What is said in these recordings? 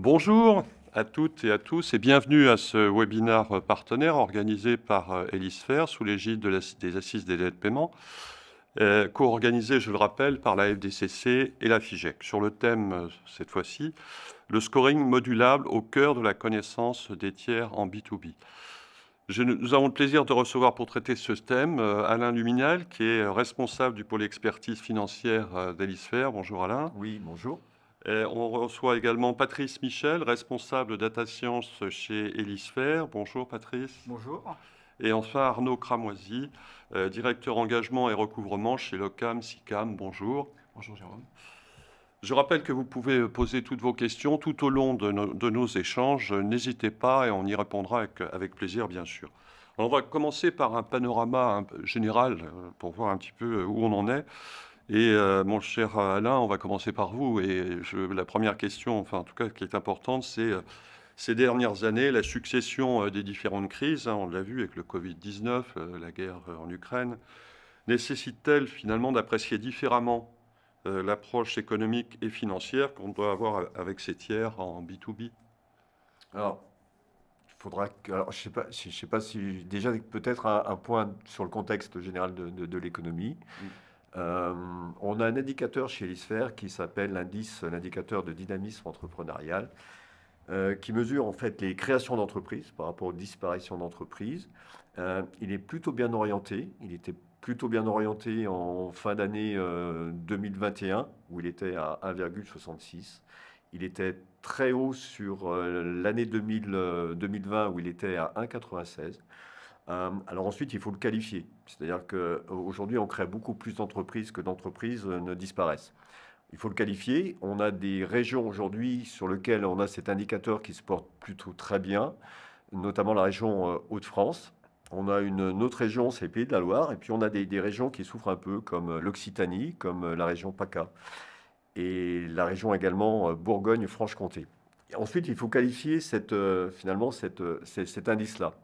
Bonjour à toutes et à tous et bienvenue à ce webinaire partenaire organisé par Hélicefer sous l'égide des Assises des délais de paiement, co-organisé, je le rappelle, par la FDCC et la FIGEC. Sur le thème, cette fois-ci, le scoring modulable au cœur de la connaissance des tiers en B2B. Nous avons le plaisir de recevoir pour traiter ce thème Alain Luminal, qui est responsable du pôle expertise financière d'Hélicefer. Bonjour Alain. Oui, bonjour. On reçoit également Patrice Michel, responsable data science chez Hélicefer. Bonjour Patrice. Bonjour. Et enfin Arnaud Cramoisy, directeur engagement et recouvrement chez Locam Sicam. Bonjour. Bonjour Jérôme. Je rappelle que vous pouvez poser toutes vos questions tout au long de nos échanges. N'hésitez pas et on y répondra avec plaisir, bien sûr. Alors, on va commencer par un panorama général pour voir un petit peu où on en est. Et mon cher Alain, on va commencer par vous. Et la première question, enfin en tout cas qui est importante, c'est ces dernières années, la succession des différentes crises, on l'a vu avec le Covid-19, la guerre en Ukraine, nécessite-t-elle finalement d'apprécier différemment l'approche économique et financière qu'on doit avoir avec ces tiers en B2B? Alors, il faudra que. Alors, je sais pas si. Déjà, peut-être un point sur le contexte général de l'économie. On a un indicateur chez Hélicefer qui s'appelle l'indicateur de dynamisme entrepreneurial, qui mesure en fait les créations d'entreprises par rapport aux disparitions d'entreprises. Il est plutôt bien orienté. Il était plutôt bien orienté en fin d'année 2021, où il était à 1,66. Il était très haut sur l'année 2020, où il était à 1,96. Alors ensuite, il faut le qualifier. C'est-à-dire qu'aujourd'hui, on crée beaucoup plus d'entreprises que d'entreprises ne disparaissent. Il faut le qualifier. On a des régions aujourd'hui sur lesquelles on a cet indicateur qui se porte plutôt très bien, notamment la région Hauts-de-France. On a une autre région, c'est les Pays de la Loire. Et puis on a des régions qui souffrent un peu, comme l'Occitanie, comme la région PACA. Et la région également Bourgogne-Franche-Comté. Ensuite, il faut qualifier finalement cet indice-là.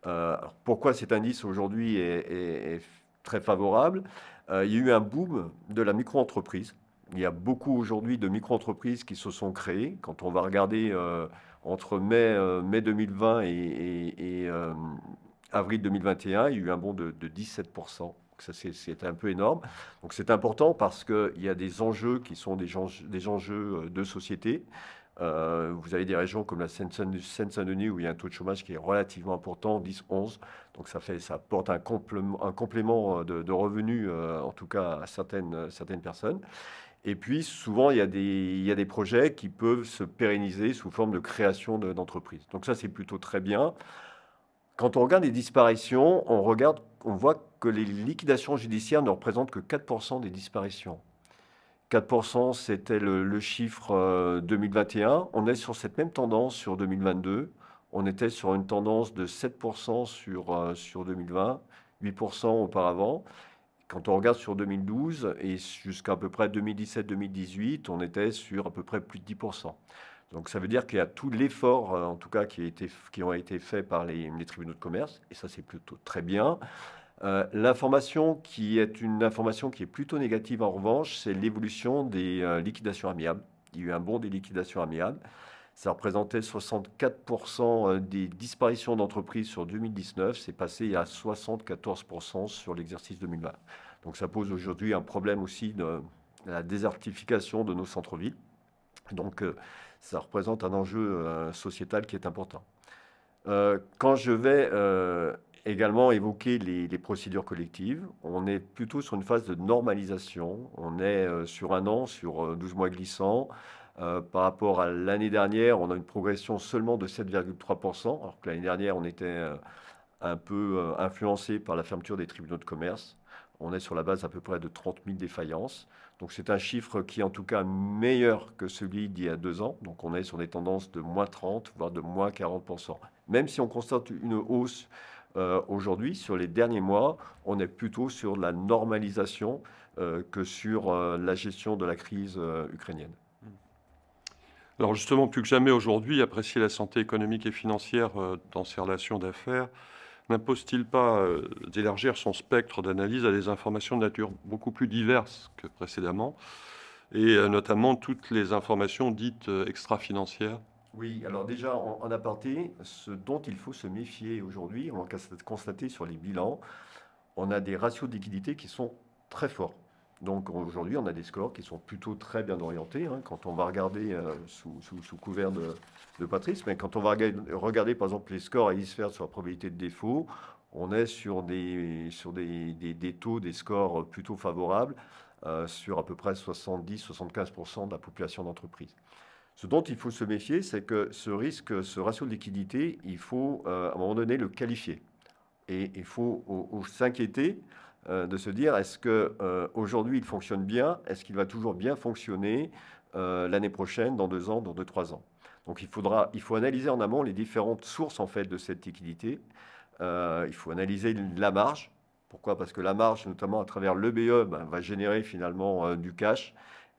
Alors, pourquoi cet indice aujourd'hui est très favorable? Il y a eu un boom de la micro-entreprise. Il y a beaucoup aujourd'hui de micro-entreprises qui se sont créées. Quand on va regarder entre mai 2020 et avril 2021, il y a eu un bond de 17%. Ça, c'est un peu énorme. Donc, c'est important parce qu'il y a des enjeux qui sont des enjeux de société. Vous avez des régions comme la Seine-Saint-Denis où il y a un taux de chômage qui est relativement important, 10-11. Donc ça apporte un complément de revenus, en tout cas à certaines personnes. Et puis souvent, il y a des projets qui peuvent se pérenniser sous forme de création d'entreprises. Donc ça, c'est plutôt très bien. Quand on regarde les disparitions, on voit que les liquidations judiciaires ne représentent que 4% des disparitions. 4%, c'était le chiffre 2021. On est sur cette même tendance sur 2022. On était sur une tendance de 7% sur 2020, 8% auparavant. Quand on regarde sur 2012 et jusqu'à peu près 2017-2018, on était sur à peu près plus de 10%. Donc ça veut dire qu'il y a tout l'effort, en tout cas, qui ont été faits par les tribunaux de commerce, et ça c'est plutôt très bien. L'information qui est une information qui est plutôt négative en revanche, c'est l'évolution des liquidations amiables. Il y a eu un bond des liquidations amiables. Ça représentait 64% des disparitions d'entreprises sur 2019. C'est passé à 74% sur l'exercice 2020. Donc ça pose aujourd'hui un problème aussi de la désertification de nos centres-villes. Donc ça représente un enjeu sociétal qui est important. Quand je vais également évoquer les procédures collectives, on est plutôt sur une phase de normalisation. On est sur un an, sur 12 mois glissants. Par rapport à l'année dernière, on a une progression seulement de 7,3%, alors que l'année dernière, on était un peu influencé par la fermeture des tribunaux de commerce. On est sur la base à peu près de 30 000 défaillances. Donc c'est un chiffre qui est en tout cas meilleur que celui d'il y a 2 ans. Donc on est sur des tendances de moins 30, voire de moins 40%. Même si on constate une hausse aujourd'hui, sur les derniers mois, on est plutôt sur la normalisation que sur la gestion de la crise ukrainienne. Alors justement, plus que jamais aujourd'hui, apprécier la santé économique et financière dans ses relations d'affaires n'impose-t-il pas d'élargir son spectre d'analyse à des informations de nature beaucoup plus diverses que précédemment, et notamment toutes les informations dites extra-financières? Oui, alors déjà, en aparté, ce dont il faut se méfier aujourd'hui, on l'a constaté sur les bilans, on a des ratios de liquidité qui sont très forts. Donc aujourd'hui, on a des scores qui sont plutôt très bien orientés, hein, quand on va regarder sous couvert de Patrice, mais quand on va regarder par exemple les scores à Elisphère sur la probabilité de défaut, on est sur des taux, des scores plutôt favorables sur à peu près 70-75% de la population d'entreprise. Ce dont il faut se méfier, c'est que ce risque, ce ratio de liquidité, il faut à un moment donné le qualifier. Et il faut s'inquiéter de se dire, est-ce que aujourd'hui il fonctionne bien? Est-ce qu'il va toujours bien fonctionner l'année prochaine, dans 2 ans, dans 3 ans? Donc il faut analyser en amont les différentes sources en fait de cette liquidité. Il faut analyser la marge. Pourquoi? Parce que la marge, notamment à travers l'EBE, ben, va générer finalement du cash.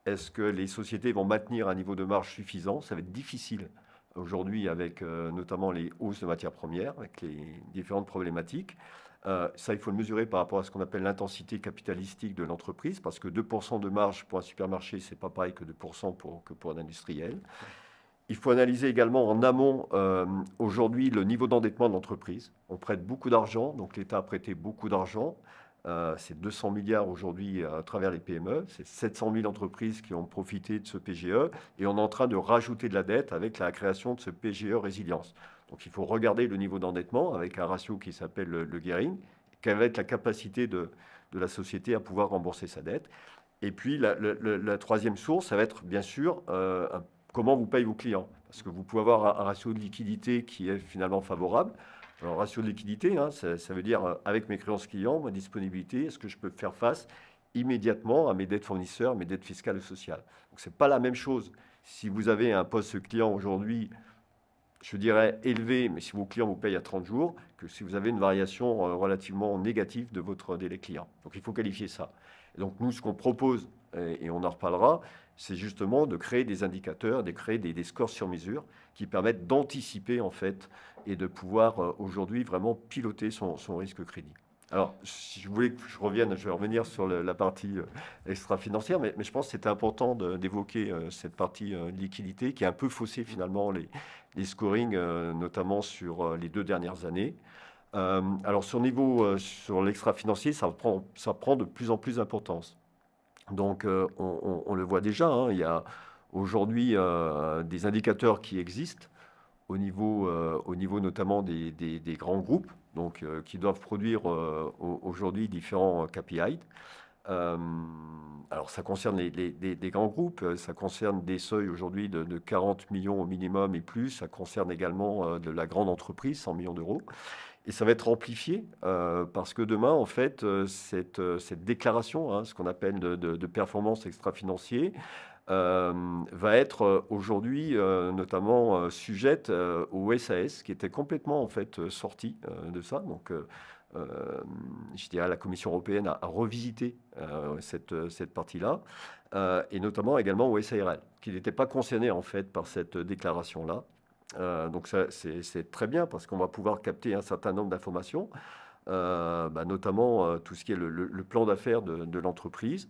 Est-ce que les sociétés vont maintenir un niveau de marge suffisant? Ça va être difficile aujourd'hui avec notamment les hausses de matières premières, avec les différentes problématiques. Ça, il faut le mesurer par rapport à ce qu'on appelle l'intensité capitalistique de l'entreprise, parce que 2% de marge pour un supermarché, c'est pas pareil que 2% que pour un industriel. Il faut analyser également en amont aujourd'hui le niveau d'endettement de l'entreprise. On prête beaucoup d'argent, donc l'État a prêté beaucoup d'argent. C'est 200 milliards aujourd'hui à travers les PME. C'est 700 000 entreprises qui ont profité de ce PGE. Et on est en train de rajouter de la dette avec la création de ce PGE résilience. Donc il faut regarder le niveau d'endettement avec un ratio qui s'appelle le gearing. Quelle va être la capacité de la société à pouvoir rembourser sa dette? Et puis la troisième source, ça va être bien sûr comment vous payez vos clients. Parce que vous pouvez avoir un ratio de liquidité qui est finalement favorable. Alors, ratio de liquidité, hein, ça veut dire avec mes créances clients, ma disponibilité, est-ce que je peux faire face immédiatement à mes dettes fournisseurs, mes dettes fiscales et sociales. Donc, ce n'est pas la même chose. Si vous avez un poste client aujourd'hui, je dirais élevé, mais si vos clients vous payent à 30 jours, que si vous avez une variation relativement négative de votre délai client. Donc, il faut qualifier ça. Et donc, nous, ce qu'on propose, et on en reparlera, c'est justement de créer des indicateurs, de créer des scores sur mesure qui permettent d'anticiper, en fait, et de pouvoir aujourd'hui vraiment piloter son risque crédit. Alors, si je voulais que je revienne, je vais revenir sur la partie extra-financière, mais je pense que c'était important d'évoquer cette partie liquidité qui est un peu faussée finalement les scorings, notamment sur les 2 dernières années. Alors, sur l'extra-financier, ça prend de plus en plus d'importance. Donc, on le voit déjà, hein, il y a aujourd'hui des indicateurs qui existent au niveau notamment des grands groupes, donc qui doivent produire aujourd'hui différents KPI. Euh, alors, ça concerne des grands groupes, ça concerne des seuils aujourd'hui de 40 millions au minimum et plus, ça concerne également de la grande entreprise, 100 millions d'euros. Et ça va être amplifié parce que demain, en fait, cette déclaration, hein, ce qu'on appelle de performance extra-financier, va être aujourd'hui notamment sujette au SAS, qui était complètement en fait sorti de ça. Donc, je dirais la Commission européenne a revisité cette partie-là, et notamment également au SARL, qui n'était pas concerné en fait par cette déclaration-là. Donc ça, c'est très bien parce qu'on va pouvoir capter un certain nombre d'informations, notamment tout ce qui est le plan d'affaires de l'entreprise.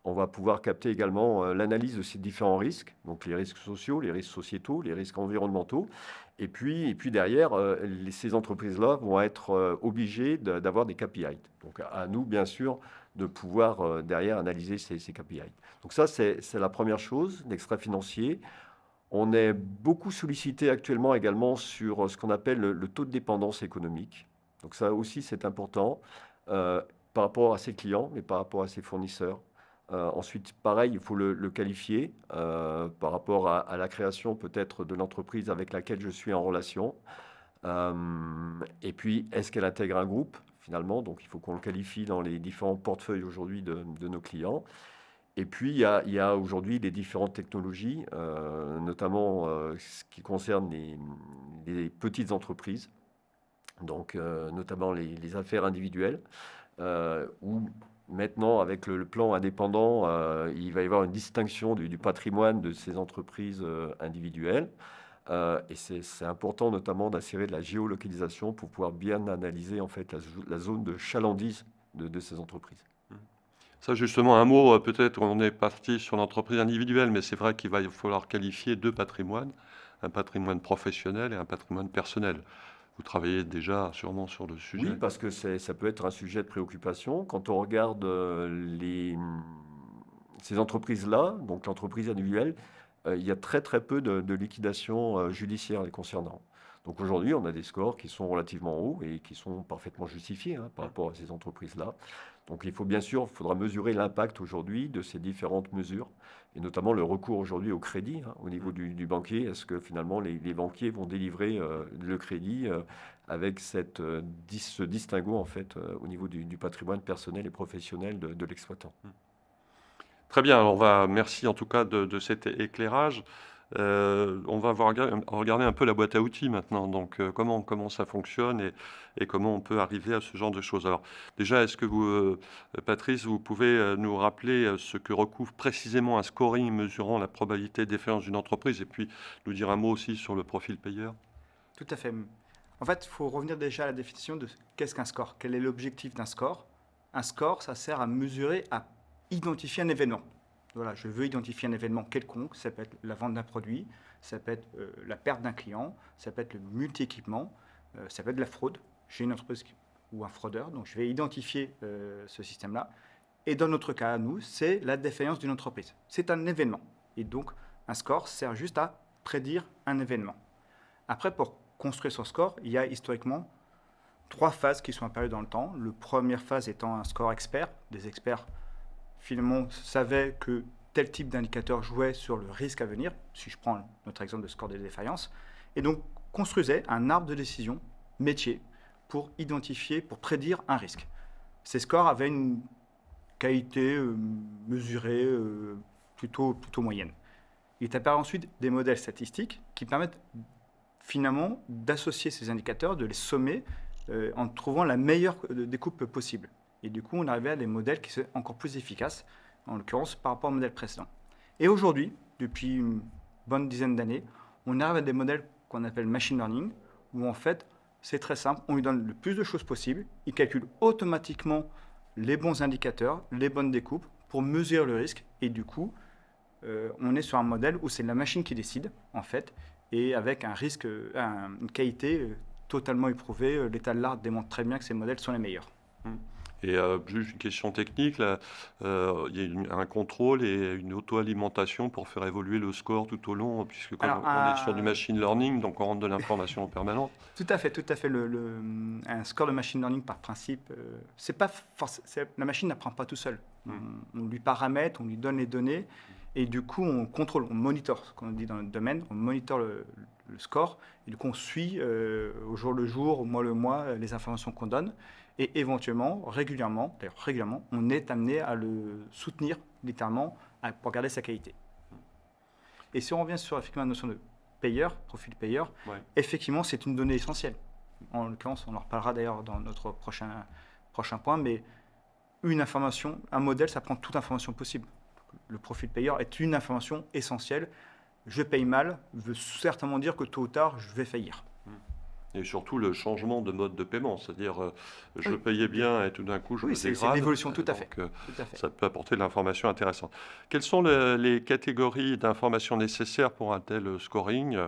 On va pouvoir capter également l'analyse de ces différents risques, donc les risques sociaux, les risques sociétaux, les risques environnementaux. Et puis derrière, ces entreprises-là vont être obligées d'avoir des KPI. Donc à nous, bien sûr, de pouvoir derrière analyser ces KPI. Donc ça, c'est la première chose, l'extra-financier. On est beaucoup sollicité actuellement également sur ce qu'on appelle le taux de dépendance économique. Donc ça aussi, c'est important par rapport à ses clients, mais par rapport à ses fournisseurs. Ensuite, pareil, il faut le qualifier par rapport à la création peut-être de l'entreprise avec laquelle je suis en relation. Et puis, est-ce qu'elle intègre un groupe finalement? Donc, il faut qu'on le qualifie dans les différents portefeuilles aujourd'hui de nos clients. Et puis, il y a aujourd'hui des différentes technologies, notamment ce qui concerne les petites entreprises, donc notamment les affaires individuelles, où maintenant, avec le plan indépendant, il va y avoir une distinction du patrimoine de ces entreprises individuelles. Et c'est important notamment d'insérer de la géolocalisation pour pouvoir bien analyser en fait la zone de chalandise de ces entreprises. Ça, justement, un mot, peut-être, on est parti sur l'entreprise individuelle, mais c'est vrai qu'il va falloir qualifier deux patrimoines. un patrimoine professionnel et un patrimoine personnel. Vous travaillez déjà sûrement sur le sujet. Oui, parce que ça peut être un sujet de préoccupation. Quand on regarde ces entreprises-là, donc l'entreprise individuelle, il y a très très peu de liquidations judiciaires les concernant. Donc aujourd'hui, on a des scores qui sont relativement hauts et qui sont parfaitement justifiés par rapport à ces entreprises-là. Donc il faudra mesurer l'impact aujourd'hui de ces différentes mesures, et notamment le recours aujourd'hui au crédit au niveau du banquier. Est-ce que finalement les banquiers vont délivrer le crédit avec ce distinguo en fait au niveau du patrimoine personnel et professionnel de l'exploitant? Très bien, alors merci en tout cas de cet éclairage. On va regarder un peu la boîte à outils maintenant, donc comment ça fonctionne et comment on peut arriver à ce genre de choses. Alors déjà, est-ce que vous, Patrice, vous pouvez nous rappeler ce que recouvre précisément un scoring mesurant la probabilité de défaillance d'une entreprise et puis nous dire un mot aussi sur le profil payeur? Tout à fait. En fait, il faut revenir déjà à la définition de qu'est-ce qu'un score. Quel est l'objectif d'un score? Un score, ça sert à mesurer, à identifier un événement. Voilà, je veux identifier un événement quelconque. Ça peut être la vente d'un produit, ça peut être la perte d'un client, ça peut être le multi-équipement, ça peut être de la fraude. J'ai une entreprise ou un fraudeur, donc je vais identifier ce système-là. Et dans notre cas, à nous, c'est la défaillance d'une entreprise. C'est un événement. Et donc, un score sert juste à prédire un événement. Après, pour construire son score, il y a historiquement 3 phases qui sont apparues dans le temps. La première phase étant un score expert. Des experts, finalement, savaient que tel type d'indicateur jouait sur le risque à venir, si je prends notre exemple de score des défaillances, et donc construisaient un arbre de décision métier pour identifier, pour prédire un risque. Ces scores avaient une qualité mesurée plutôt moyenne. Il est apparu ensuite des modèles statistiques qui permettent finalement d'associer ces indicateurs, de les sommer en trouvant la meilleure découpe possible. Et du coup, on arrivait à des modèles qui sont encore plus efficaces, en l'occurrence par rapport au modèle précédent. Et aujourd'hui, depuis une bonne dizaine d'années, on arrive à des modèles qu'on appelle machine learning, où en fait, c'est très simple, on lui donne le plus de choses possible, il calcule automatiquement les bons indicateurs, les bonnes découpes pour mesurer le risque, et du coup, on est sur un modèle où c'est la machine qui décide, en fait, et avec un risque, une qualité totalement éprouvée. L'état de l'art démontre très bien que ces modèles sont les meilleurs. Et juste une question technique, là, il y a un contrôle et une auto-alimentation pour faire évoluer le score tout au long, puisque comme on est sur du machine learning, donc on rentre de l'information en permanence. Tout à fait, tout à fait. Un score de machine learning, par principe, la machine n'apprend pas tout seul. On lui paramètre, on lui donne les données, et du coup, on contrôle, on monitor, ce qu'on dit dans notre domaine, on monitor le score, et du coup, on suit au jour le jour, au mois le mois, les informations qu'on donne. Et éventuellement, régulièrement, on est amené à le soutenir littéralement pour garder sa qualité. Et si on revient sur effectivement la notion de payeur, profil payeur, effectivement, c'est une donnée essentielle. En l'occurrence, on en reparlera d'ailleurs dans notre prochain point, mais une information, un modèle, ça prend toute information possible. Le profil payeur est une information essentielle. Je paye mal veut certainement dire que tôt ou tard, je vais faillir. Et surtout le changement de mode de paiement, c'est-à-dire je payais bien et tout d'un coup je me dégrade. C'est l'évolution, tout à fait. Ça peut apporter de l'information intéressante. Quelles sont les catégories d'informations nécessaires pour un tel scoring?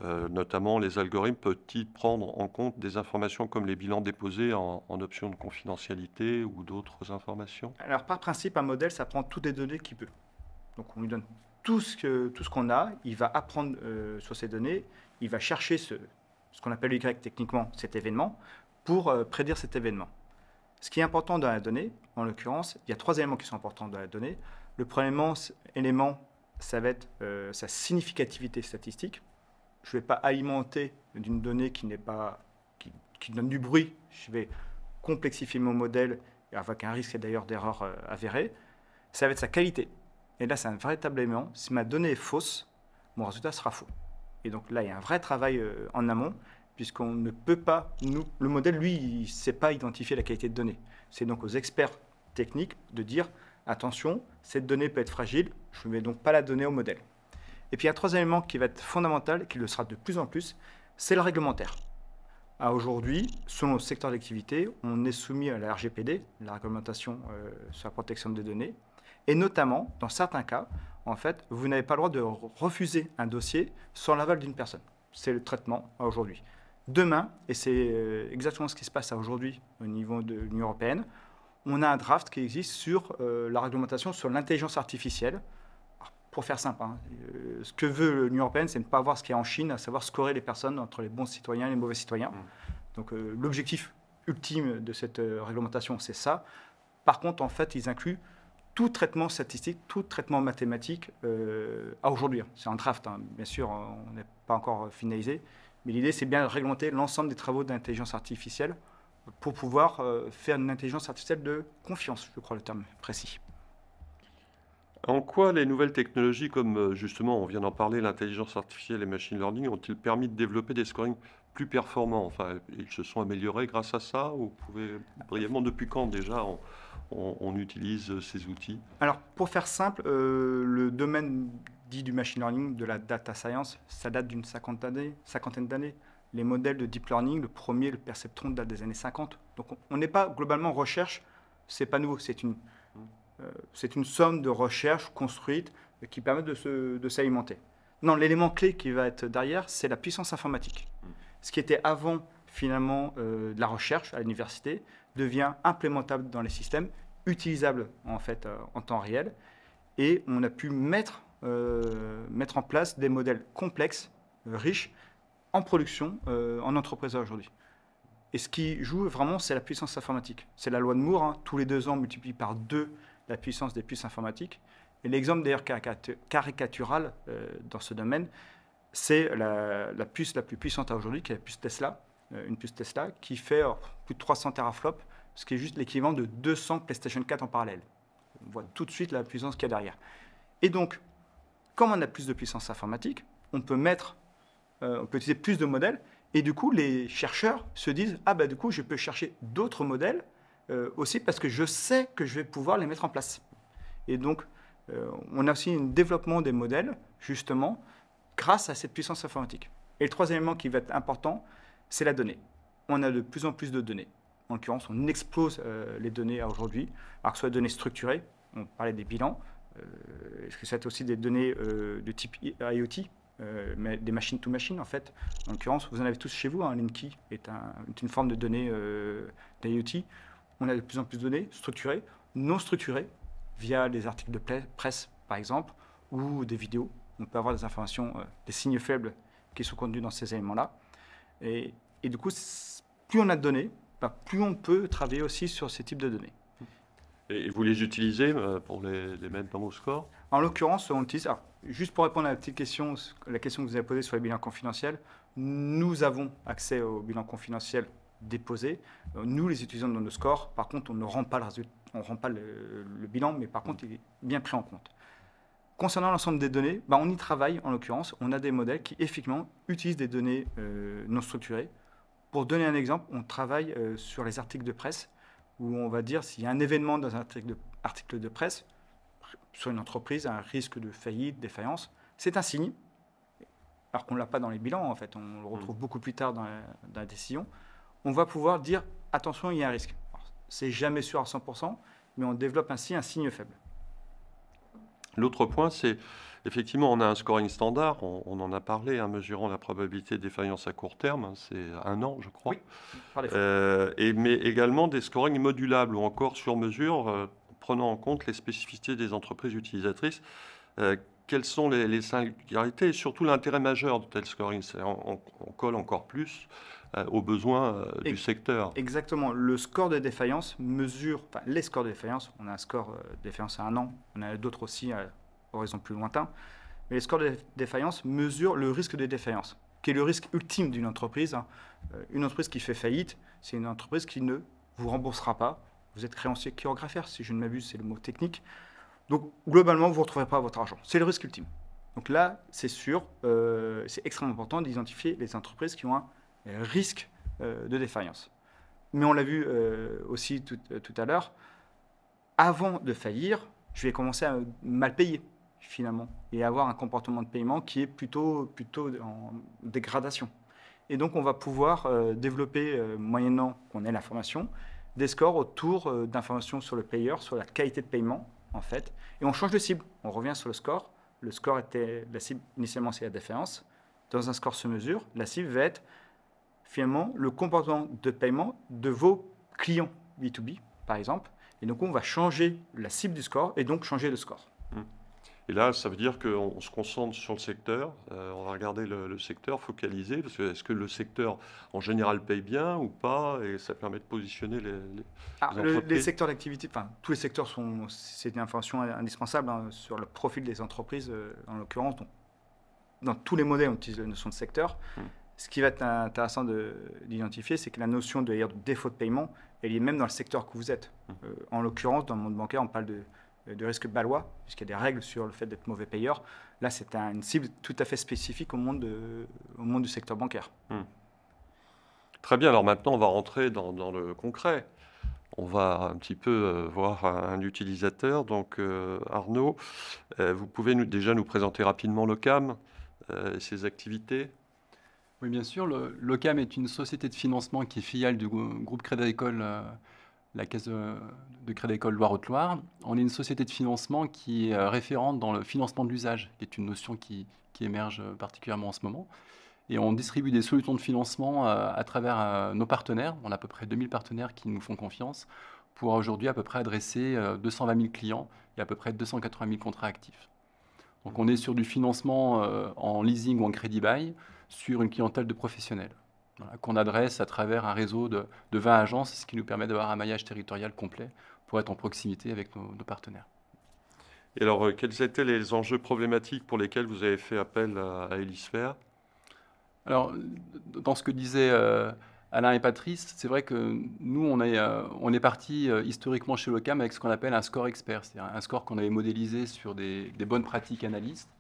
Notamment les algorithmes peuvent-ils prendre en compte des informations comme les bilans déposés en option de confidentialité ou d'autres informations? Alors par principe, un modèle, ça prend toutes les données qu'il peut. Donc on lui donne tout ce qu'on a, il va apprendre sur ces données, il va chercher ce qu'on appelle Y techniquement cet événement, pour prédire cet événement. Ce qui est important dans la donnée, en l'occurrence, il y a 3 éléments qui sont importants dans la donnée. Le premier élément, ça va être sa significativité statistique. Je ne vais pas alimenter d'une donnée qui donne du bruit. Je vais complexifier mon modèle avec un risque d'ailleurs d'erreur avérée. Ça va être sa qualité. Et là, c'est un véritable élément. Si ma donnée est fausse, mon résultat sera faux. Et donc là, il y a un vrai travail en amont, puisqu'on ne peut pas, le modèle, lui, il ne sait pas identifier la qualité de données. C'est donc aux experts techniques de dire, attention, cette donnée peut être fragile, je ne vais donc pas la donner au modèle. Et puis il y a un troisième élément qui va être fondamental, et qui le sera de plus en plus, c'est le réglementaire. Aujourd'hui, selon le secteur d'activité, on est soumis à la RGPD, la réglementation sur la protection des données, et notamment, dans certains cas, en fait, vous n'avez pas le droit de refuser un dossier sans l'aval d'une personne. C'est le traitement aujourd'hui. Demain, et c'est exactement ce qui se passe aujourd'hui au niveau de l'Union européenne, on a un draft qui existe sur la réglementation sur l'intelligence artificielle. Alors, pour faire simple, ce que veut l'Union européenne, c'est ne pas avoir ce qu'il y a en Chine, à savoir scorer les personnes entre les bons citoyens et les mauvais citoyens. Donc l'objectif ultime de cette réglementation, c'est ça. Par contre, en fait, ils incluent tout traitement statistique, tout traitement mathématique à aujourd'hui. C'est un draft, bien sûr, on n'est pas encore finalisé. Mais l'idée, c'est bien de réglementer l'ensemble des travaux d'intelligence artificielle pour pouvoir faire une intelligence artificielle de confiance, je crois le terme précis. En quoi les nouvelles technologies, comme justement, on vient d'en parler, l'intelligence artificielle et machine learning, ont-ils permis de développer des scorings plus performants? Enfin, ils se sont améliorés grâce à ça? Ou vous pouvez brièvement, depuis quand déjà on utilise ces outils? Alors, pour faire simple, le domaine dit du machine learning, de la data science, ça date d'une cinquantaine d'années. Les modèles de deep learning, le premier, le perceptron, date des années 50. Donc, on n'est pas globalement en recherche, c'est pas nouveau, c'est une somme de recherches construites qui permettent de s'alimenter. Non, l'élément clé qui va être derrière, c'est la puissance informatique. Ce qui était avant, finalement, de la recherche à l'université, devient implémentable dans les systèmes, utilisable en fait en temps réel, et on a pu mettre en place des modèles complexes, riches, en production, en entreprise aujourd'hui. Et ce qui joue vraiment, c'est la puissance informatique. C'est la loi de Moore, tous les 2 ans, on multiplie par 2 la puissance des puces informatiques. Et l'exemple d'ailleurs caricatural dans ce domaine, c'est la puce la plus puissante aujourd'hui, qui est la puce Tesla, une puce Tesla qui fait plus de 300 teraflops, ce qui est juste l'équivalent de 200 PlayStation 4 en parallèle. On voit tout de suite la puissance qu'il y a derrière. Et donc, comme on a plus de puissance informatique, on peut utiliser plus de modèles, et du coup, les chercheurs se disent « Ah bah du coup, je peux chercher d'autres modèles aussi, parce que je sais que je vais pouvoir les mettre en place. » Et donc, on a aussi un développement des modèles, justement, grâce à cette puissance informatique. Et le troisième élément qui va être important, c'est la donnée. On a de plus en plus de données. En l'occurrence, on explose les données aujourd'hui, alors que ce soit des données structurées, on parlait des bilans, est-ce que c'est aussi des données de type IoT, mais des machine-to-machine en fait. En l'occurrence, vous en avez tous chez vous, Linky est une forme de données d'IoT. On a de plus en plus de données structurées, non structurées, via des articles de presse par exemple, ou des vidéos. On peut avoir des informations, des signes faibles qui sont contenus dans ces éléments-là. Et du coup, plus on a de données, plus on peut travailler aussi sur ces types de données. Et vous les utilisez pour les mettre dans vos scores? En l'occurrence, on utilise... Alors, juste pour répondre à la petite question, la question que vous avez posée sur les bilans confidentiels, nous avons accès aux bilans confidentiels déposés. Nous les utilisons dans nos scores. Par contre, on ne rend pas le bilan, mais par contre, il est bien pris en compte. Concernant l'ensemble des données, on y travaille en l'occurrence. On a des modèles qui effectivement utilisent des données non structurées. Pour donner un exemple, on travaille sur les articles de presse où on va dire s'il y a un événement dans un article de presse, sur une entreprise, un risque de faillite, défaillance, c'est un signe, alors qu'on ne l'a pas dans les bilans en fait, on le retrouve beaucoup plus tard dans la décision. On va pouvoir dire attention, il y a un risque. C'est jamais sûr à 100%, mais on développe ainsi un signe faible. L'autre point, c'est effectivement, on a un scoring standard, on en a parlé, mesurant la probabilité de défaillance à court terme, c'est 1 an, je crois. Oui, par défaut. Mais également des scorings modulables ou encore sur mesure, prenant en compte les spécificités des entreprises utilisatrices. Quelles sont les singularités et surtout l'intérêt majeur de tel scoring? On colle encore plus aux besoins du secteur. Exactement. Le score de défaillance mesure, les scores de défaillance, on a un score de défaillance à 1 an, on a d'autres aussi à horizon plus lointain, mais les scores de défaillance mesurent le risque de défaillance, qui est le risque ultime d'une entreprise. Une entreprise qui fait faillite, c'est une entreprise qui ne vous remboursera pas. Vous êtes créancier chirographaire, si je ne m'abuse, c'est le mot technique. Donc, globalement, vous ne retrouverez pas votre argent. C'est le risque ultime. Donc là, c'est sûr, c'est extrêmement important d'identifier les entreprises qui ont un risque de défaillance. Mais on l'a vu aussi tout à l'heure, avant de faillir, je vais commencer à mal payer, finalement, et avoir un comportement de paiement qui est plutôt en dégradation. Et donc, on va pouvoir développer, moyennant qu'on ait l'information, des scores autour d'informations sur le payeur, sur la qualité de paiement, en fait. Et on change de cible. On revient sur le score. le score était, la cible initialement c'est la défaillance. Dans un score sur mesure, la cible va être finalement le comportement de paiement de vos clients B2B, par exemple. Et donc, on va changer la cible du score et donc changer le score. Et là, ça veut dire qu'on se concentre sur le secteur, on va regarder le secteur focalisé, parce que est-ce que le secteur en général paye bien ou pas, et ça permet de positionner les Les entreprises. secteurs d'activité, enfin, tous les secteurs c'est une information indispensable sur le profil des entreprises, en l'occurrence. Donc, dans tous les modèles, on utilise la notion de secteur. Ce qui va être intéressant d'identifier, c'est que la notion de défaut de paiement, elle est même dans le secteur que vous êtes. En l'occurrence, dans le monde bancaire, on parle de risque balois, puisqu'il y a des règles sur le fait d'être mauvais payeur. Là, c'est une cible tout à fait spécifique au monde du secteur bancaire. Très bien, alors maintenant, on va rentrer dans le concret. On va un petit peu voir un utilisateur. Donc, Arnaud, vous pouvez déjà nous présenter rapidement l'OCAM et ses activités? Oui, bien sûr. L'OCAM est une société de financement qui est filiale du groupe Crédit Agricole, la caisse de Crédit Agricole Loire-Haute-Loire. On est une société de financement qui est référente dans le financement de l'usage, qui est une notion qui émerge particulièrement en ce moment. Et on distribue des solutions de financement à travers nos partenaires. On a à peu près 2000 partenaires qui nous font confiance pour aujourd'hui à peu près adresser 220 000 clients et à peu près 280 000 contrats actifs. Donc on est sur du financement en leasing ou en crédit bail sur une clientèle de professionnels, voilà, qu'on adresse à travers un réseau de 20 agences, ce qui nous permet d'avoir un maillage territorial complet pour être en proximité avec nos partenaires. Et alors, quels étaient les enjeux problématiques pour lesquels vous avez fait appel à Elisphère? Alors, dans ce que disaient Alain et Patrice, c'est vrai que nous, on est parti historiquement chez l'OCAM avec ce qu'on appelle un score expert, c'est-à-dire un score qu'on avait modélisé sur des bonnes pratiques analystes,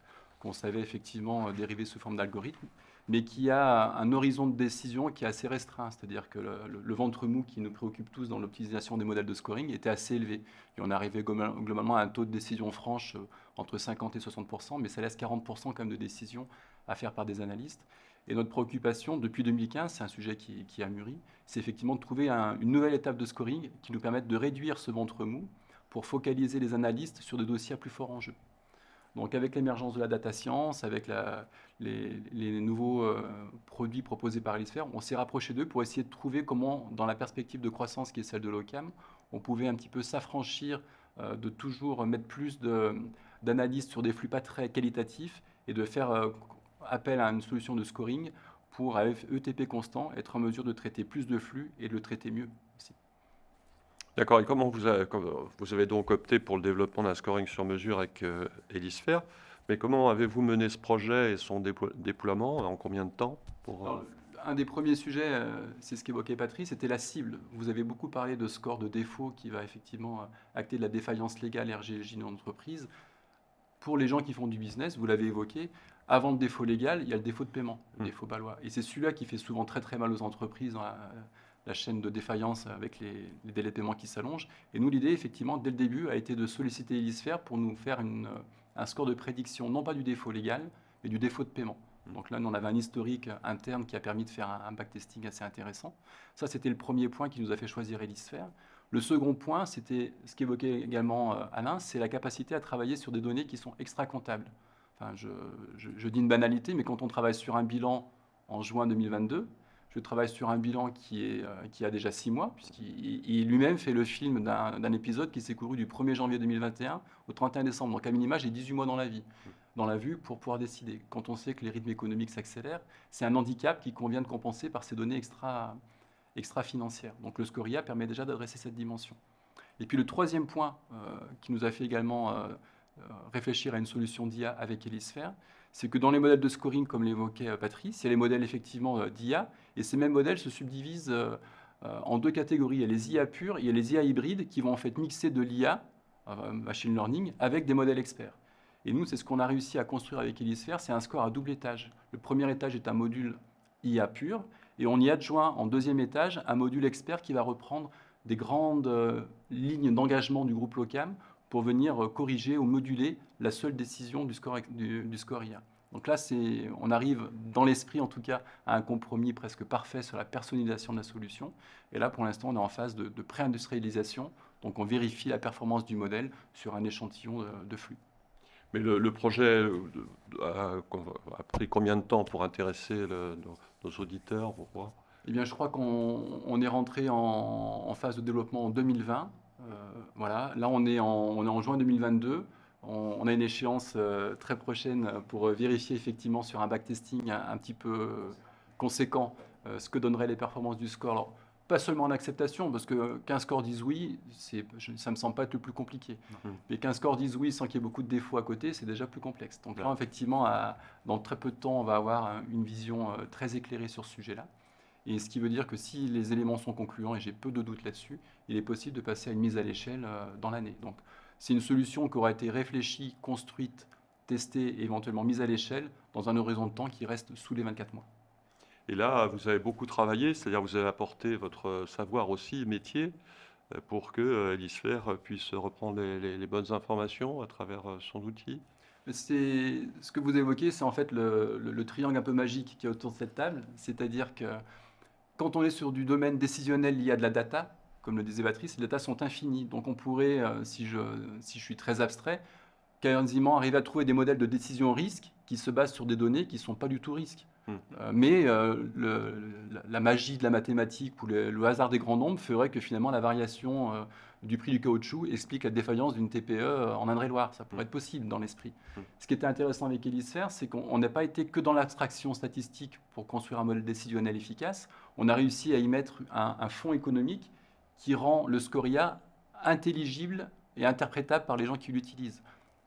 qu'on savait effectivement dériver sous forme d'algorithme, mais qui a un horizon de décision qui est assez restreint, c'est-à-dire que le ventre mou qui nous préoccupe tous dans l'optimisation des modèles de scoring était assez élevé. Et on arrivait globalement à un taux de décision franche entre 50 et 60%, mais ça laisse 40% quand même de décisions à faire par des analystes. Et notre préoccupation depuis 2015, c'est un sujet qui a mûri, c'est effectivement de trouver une nouvelle étape de scoring qui nous permette de réduire ce ventre mou pour focaliser les analystes sur des dossiers à plus fort enjeu. Donc avec l'émergence de la data science, avec les nouveaux produits proposés par Elisphère, on s'est rapproché d'eux pour essayer de trouver comment, dans la perspective de croissance qui est celle de l'OCAM, on pouvait un petit peu s'affranchir de toujours mettre plus d'analyses sur des flux pas très qualitatifs et de faire appel à une solution de scoring pour, à ETP constant, être en mesure de traiter plus de flux et de le traiter mieux aussi. D'accord, et comment vous avez donc opté pour le développement d'un scoring sur mesure avec Elisphère, mais comment avez-vous mené ce projet et son déploiement, en combien de temps Alors, un des premiers sujets, c'est ce qu'évoquait Patrice, c'était la cible. Vous avez beaucoup parlé de score de défaut qui va effectivement acter de la défaillance légale RGLJ d'une entreprise. Pour les gens qui font du business, vous l'avez évoqué, avant le défaut légal, il y a le défaut de paiement, le défaut balois. Et c'est celui-là qui fait souvent très très mal aux entreprises dans la chaîne de défaillance avec les délais de paiement qui s'allongent. Et nous, l'idée, effectivement, dès le début, a été de solliciter Elisphère pour nous faire un score de prédiction, non pas du défaut légal, mais du défaut de paiement. Donc là, nous, on avait un historique interne qui a permis de faire un backtesting assez intéressant. Ça, c'était le premier point qui nous a fait choisir Elisphère. Le second point, c'était ce qu'évoquait également Alain, c'est la capacité à travailler sur des données qui sont extra-comptables. Enfin, je dis une banalité, mais quand on travaille sur un bilan en juin 2022, je travaille sur un bilan qui a déjà 6 mois, puisqu'il lui-même fait le film d'un épisode qui s'est couru du 1er janvier 2021 au 31 décembre. Donc à minima, j'ai 18 mois dans la vue pour pouvoir décider. Quand on sait que les rythmes économiques s'accélèrent, c'est un handicap qui convient de compenser par ces données extra-financières. Donc le Scoria permet déjà d'adresser cette dimension. Et puis le troisième point qui nous a fait également réfléchir à une solution d'IA avec Elisphère, c'est que dans les modèles de scoring, comme l'évoquait Patrice, il y a les modèles effectivement d'IA, et ces mêmes modèles se subdivisent en deux catégories. Il y a les IA purs et il y a les IA hybrides qui vont en fait mixer de l'IA, machine learning, avec des modèles experts. Et nous, c'est ce qu'on a réussi à construire avec Elisphère, c'est un score à double étage. Le premier étage est un module IA pur, et on y adjoint en deuxième étage un module expert qui va reprendre des grandes lignes d'engagement du groupe LOCAM pour venir corriger ou moduler la seule décision du score IA. Donc là, on arrive, dans l'esprit en tout cas, à un compromis presque parfait sur la personnalisation de la solution. Et là, pour l'instant, on est en phase de pré-industrialisation. Donc on vérifie la performance du modèle sur un échantillon de flux. Mais le projet a pris combien de temps pour intéresser nos auditeurs, pour voir? Eh bien, je crois qu'on est rentré en phase de développement en 2020. Voilà. Là, on est en juin 2022. On a une échéance très prochaine pour vérifier effectivement sur un backtesting un petit peu conséquent ce que donneraient les performances du score. Alors, pas seulement en acceptation, parce qu'un score dise oui, ça me semble pas être le plus compliqué. Mais qu'un score dise oui sans qu'il y ait beaucoup de défauts à côté, c'est déjà plus complexe. Donc là, effectivement, dans très peu de temps, on va avoir une vision très éclairée sur ce sujet-là. Et ce qui veut dire que si les éléments sont concluants, et j'ai peu de doutes là-dessus, il est possible de passer à une mise à l'échelle dans l'année. Donc c'est une solution qui aura été réfléchie, construite, testée et éventuellement mise à l'échelle dans un horizon de temps qui reste sous les 24 mois. Et là, vous avez beaucoup travaillé, c'est-à-dire vous avez apporté votre savoir aussi, métier, pour que Elisphère puisse reprendre les bonnes informations à travers son outil. Ce que vous évoquez, c'est en fait le triangle un peu magique qui est autour de cette table. C'est-à-dire que quand on est sur du domaine décisionnel lié à de la data, comme le disait Patrice, les datas sont infinies. Donc on pourrait, si je suis très abstrait, quasiment arriver à trouver des modèles de décision risque qui se basent sur des données qui ne sont pas du tout risques. Mais la magie de la mathématique ou le hasard des grands nombres ferait que finalement la variation du prix du caoutchouc explique la défaillance d'une TPE en Indre-et-Loire. Ça pourrait être possible dans l'esprit. Ce qui était intéressant avec Elisphère, c'est qu'on n'a pas été que dans l'abstraction statistique pour construire un modèle décisionnel efficace. On a réussi à y mettre un fond économique qui rend le Scoria intelligible et interprétable par les gens qui l'utilisent.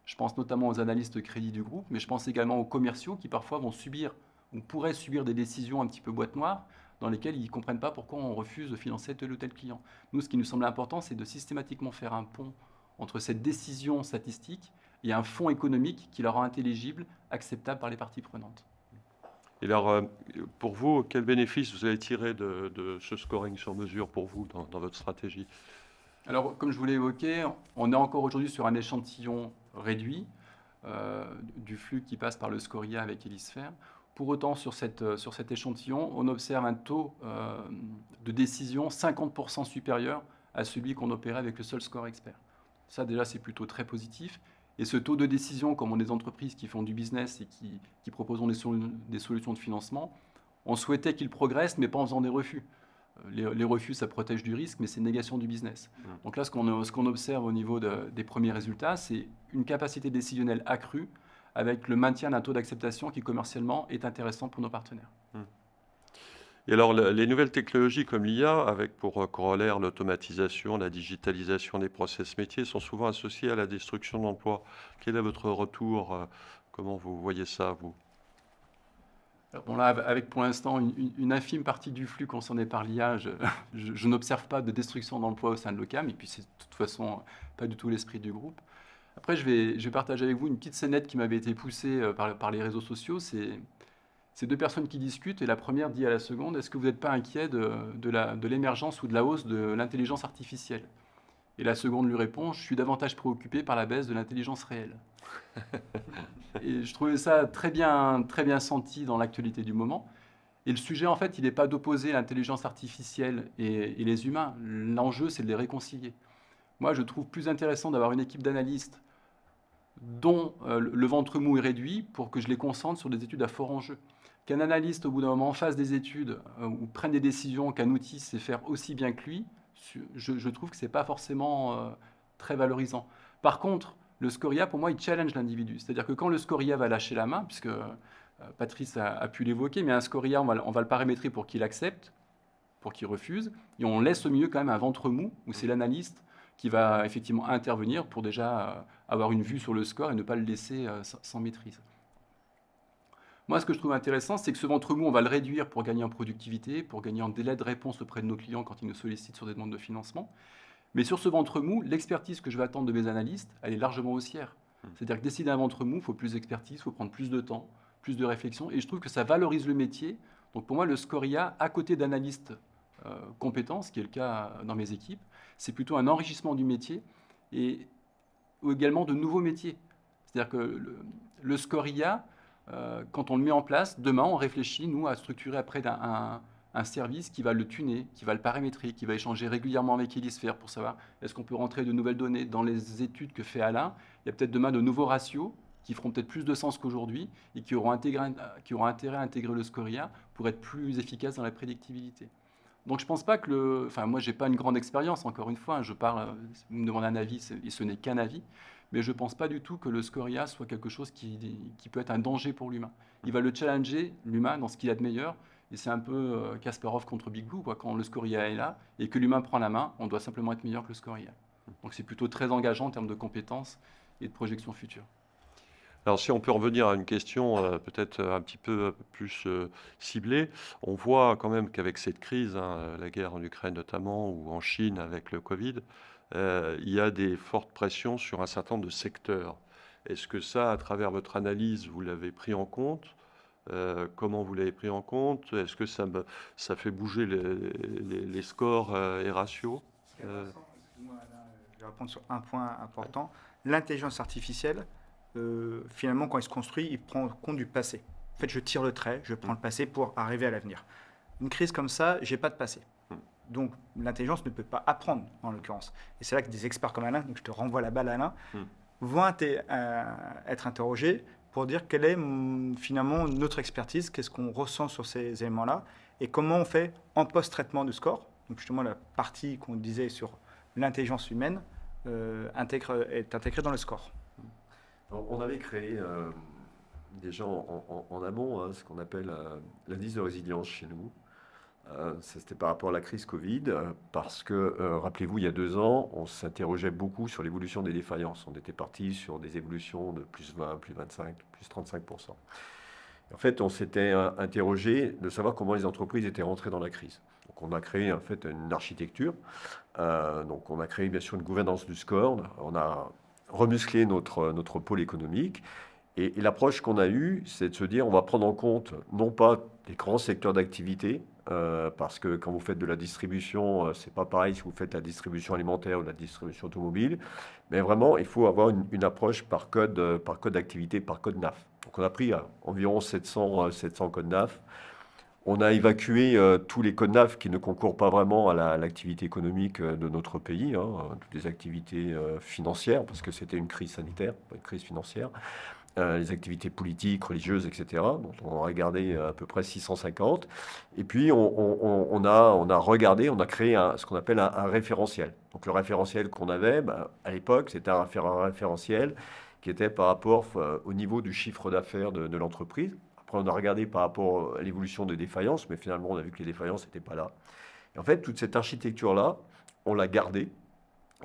Je pense notamment aux analystes de crédit du groupe, mais je pense également aux commerciaux qui parfois vont subir ou pourraient subir des décisions un petit peu boîte noire dans lesquelles ils ne comprennent pas pourquoi on refuse de financer tel ou tel client. Nous, ce qui nous semble important, c'est de systématiquement faire un pont entre cette décision statistique et un fonds économique qui la rend intelligible, acceptable par les parties prenantes. Et alors, pour vous, quel bénéfice vous avez tiré de ce scoring sur mesure pour vous dans votre stratégie? Alors, comme je vous l'ai évoqué, on est encore aujourd'hui sur un échantillon réduit du flux qui passe par le Scoria avec Elisphère. Pour autant, sur cet échantillon, on observe un taux de décision 50% supérieur à celui qu'on opérait avec le seul score expert. Ça, déjà, c'est plutôt très positif. Et ce taux de décision, comme on est des entreprises qui font du business et qui proposent des solutions de financement, on souhaitait qu'il progresse, mais pas en faisant des refus. Les refus, ça protège du risque, mais c'est une négation du business. Donc là, ce qu'on observe au niveau des premiers résultats, c'est une capacité décisionnelle accrue avec le maintien d'un taux d'acceptation qui, commercialement, est intéressant pour nos partenaires. Et alors, les nouvelles technologies comme l'IA, avec pour corollaire l'automatisation, la digitalisation des process métiers, sont souvent associées à la destruction d'emplois. Quel est votre retour? Comment vous voyez ça, vous? Alors bon, là, avec pour l'instant une infime partie du flux concerné par l'IA, je n'observe pas de destruction d'emplois au sein de l'OCAM, et puis c'est de toute façon pas du tout l'esprit du groupe. Après, je vais partager avec vous une petite scénette qui m'avait été poussée par les réseaux sociaux. C'est deux personnes qui discutent, et la première dit à la seconde: est-ce que vous n'êtes pas inquiet de l'émergence ou de la hausse de l'intelligence artificielle? Et la seconde lui répond: je suis davantage préoccupé par la baisse de l'intelligence réelle. Et je trouvais ça très bien senti dans l'actualité du moment. Et le sujet, en fait, il n'est pas d'opposer l'intelligence artificielle et les humains. L'enjeu, c'est de les réconcilier. Moi, je trouve plus intéressant d'avoir une équipe d'analystes dont le ventre mou est réduit pour que je les concentre sur des études à fort enjeu. Qu'un analyste, au bout d'un moment, fasse des études ou prenne des décisions qu'un outil sait faire aussi bien que lui, je trouve que ce n'est pas forcément très valorisant. Par contre, le Scoria, pour moi, il challenge l'individu. C'est-à-dire que quand le Scoria va lâcher la main, puisque Patrice a pu l'évoquer, mais un Scoria, on va le paramétrer pour qu'il accepte, pour qu'il refuse, et on laisse au milieu quand même un ventre mou, où c'est l'analyste qui va effectivement intervenir pour déjà avoir une vue sur le score et ne pas le laisser sans maîtrise. Moi, ce que je trouve intéressant, c'est que ce ventre mou, on va le réduire pour gagner en productivité, pour gagner en délai de réponse auprès de nos clients quand ils nous sollicitent sur des demandes de financement. Mais sur ce ventre mou, l'expertise que je vais attendre de mes analystes, elle est largement haussière. C'est-à-dire que décider un ventre mou, il faut plus d'expertise, il faut prendre plus de temps, plus de réflexion, et je trouve que ça valorise le métier. Donc pour moi, le Scoria, à côté d'analystes compétents, ce qui est le cas dans mes équipes, c'est plutôt un enrichissement du métier et également de nouveaux métiers. C'est-à-dire que le Scoria, quand on le met en place, demain, on réfléchit, nous, à structurer après un service qui va le tuner, qui va le paramétrer, qui va échanger régulièrement avec Elisphère pour savoir est-ce qu'on peut rentrer de nouvelles données dans les études que fait Alain. Il y a peut-être demain de nouveaux ratios qui feront peut-être plus de sens qu'aujourd'hui et qui auront intérêt à intégrer le score IA pour être plus efficaces dans la prédictibilité. Donc je ne pense pas que Enfin, moi, je n'ai pas une grande expérience, encore une fois, je parle, vous me demandez un avis, et ce n'est qu'un avis, mais je ne pense pas du tout que le score IA soit quelque chose qui peut être un danger pour l'humain. Il va le challenger, l'humain, dans ce qu'il a de meilleur, et c'est un peu Kasparov contre Big Blue, quoi. Quand le score IA est là et que l'humain prend la main, on doit simplement être meilleur que le score IA. Donc c'est plutôt très engageant en termes de compétences et de projection future. Alors, si on peut revenir à une question peut-être un petit peu plus ciblée, on voit quand même qu'avec cette crise, la guerre en Ukraine notamment, ou en Chine avec le Covid, il y a des fortes pressions sur un certain nombre de secteurs. Est-ce que ça, à travers votre analyse, vous l'avez pris en compte? Comment vous l'avez pris en compte? Est-ce que ça fait bouger les scores et ratios? Excuse-moi, Alain, je vais répondre sur un point important. L'intelligence artificielle, finalement, quand il se construit, il prend compte du passé. En fait, je tire le trait, je prends le passé pour arriver à l'avenir. Une crise comme ça, j'ai pas de passé. Donc, l'intelligence ne peut pas apprendre, en l'occurrence. Et c'est là que des experts comme Alain, donc je te renvoie la balle, Alain, vont être interrogés pour dire quelle est finalement notre expertise, qu'est-ce qu'on ressent sur ces éléments-là, et comment on fait en post-traitement du score. Donc, justement, la partie qu'on disait sur l'intelligence humaine est intégrée dans le score. On avait créé déjà en amont ce qu'on appelle l'indice de résilience chez nous. C'était par rapport à la crise Covid, parce que, rappelez-vous, il y a 2 ans, on s'interrogeait beaucoup sur l'évolution des défaillances. On était parti sur des évolutions de plus 20, plus 25, plus 35%. Et en fait, on s'était interrogé de savoir comment les entreprises étaient rentrées dans la crise. Donc, on a créé en fait une architecture. Donc, on a créé bien sûr une gouvernance du score. On a remusclé notre pôle économique. Et l'approche qu'on a eue, c'est de se dire, on va prendre en compte non pas les grands secteurs d'activité, parce que quand vous faites de la distribution, c'est pas pareil si vous faites la distribution alimentaire ou la distribution automobile, mais vraiment, il faut avoir une approche par code d'activité, par code NAF. Donc on a pris environ 700 codes NAF. On a évacué tous les codes NAF qui ne concourent pas vraiment à l'activité économique de notre pays, toutes les activités financières, parce que c'était une crise sanitaire, pas une crise financière. Les activités politiques, religieuses, etc. Donc on a regardé à peu près 650. Et puis on a regardé, on a créé ce qu'on appelle un référentiel. Donc le référentiel qu'on avait, à l'époque, c'était un référentiel qui était par rapport au niveau du chiffre d'affaires de l'entreprise. Après, on a regardé par rapport à l'évolution des défaillances, mais finalement, on a vu que les défaillances n'étaient pas là. Et en fait, toute cette architecture-là, on l'a gardée.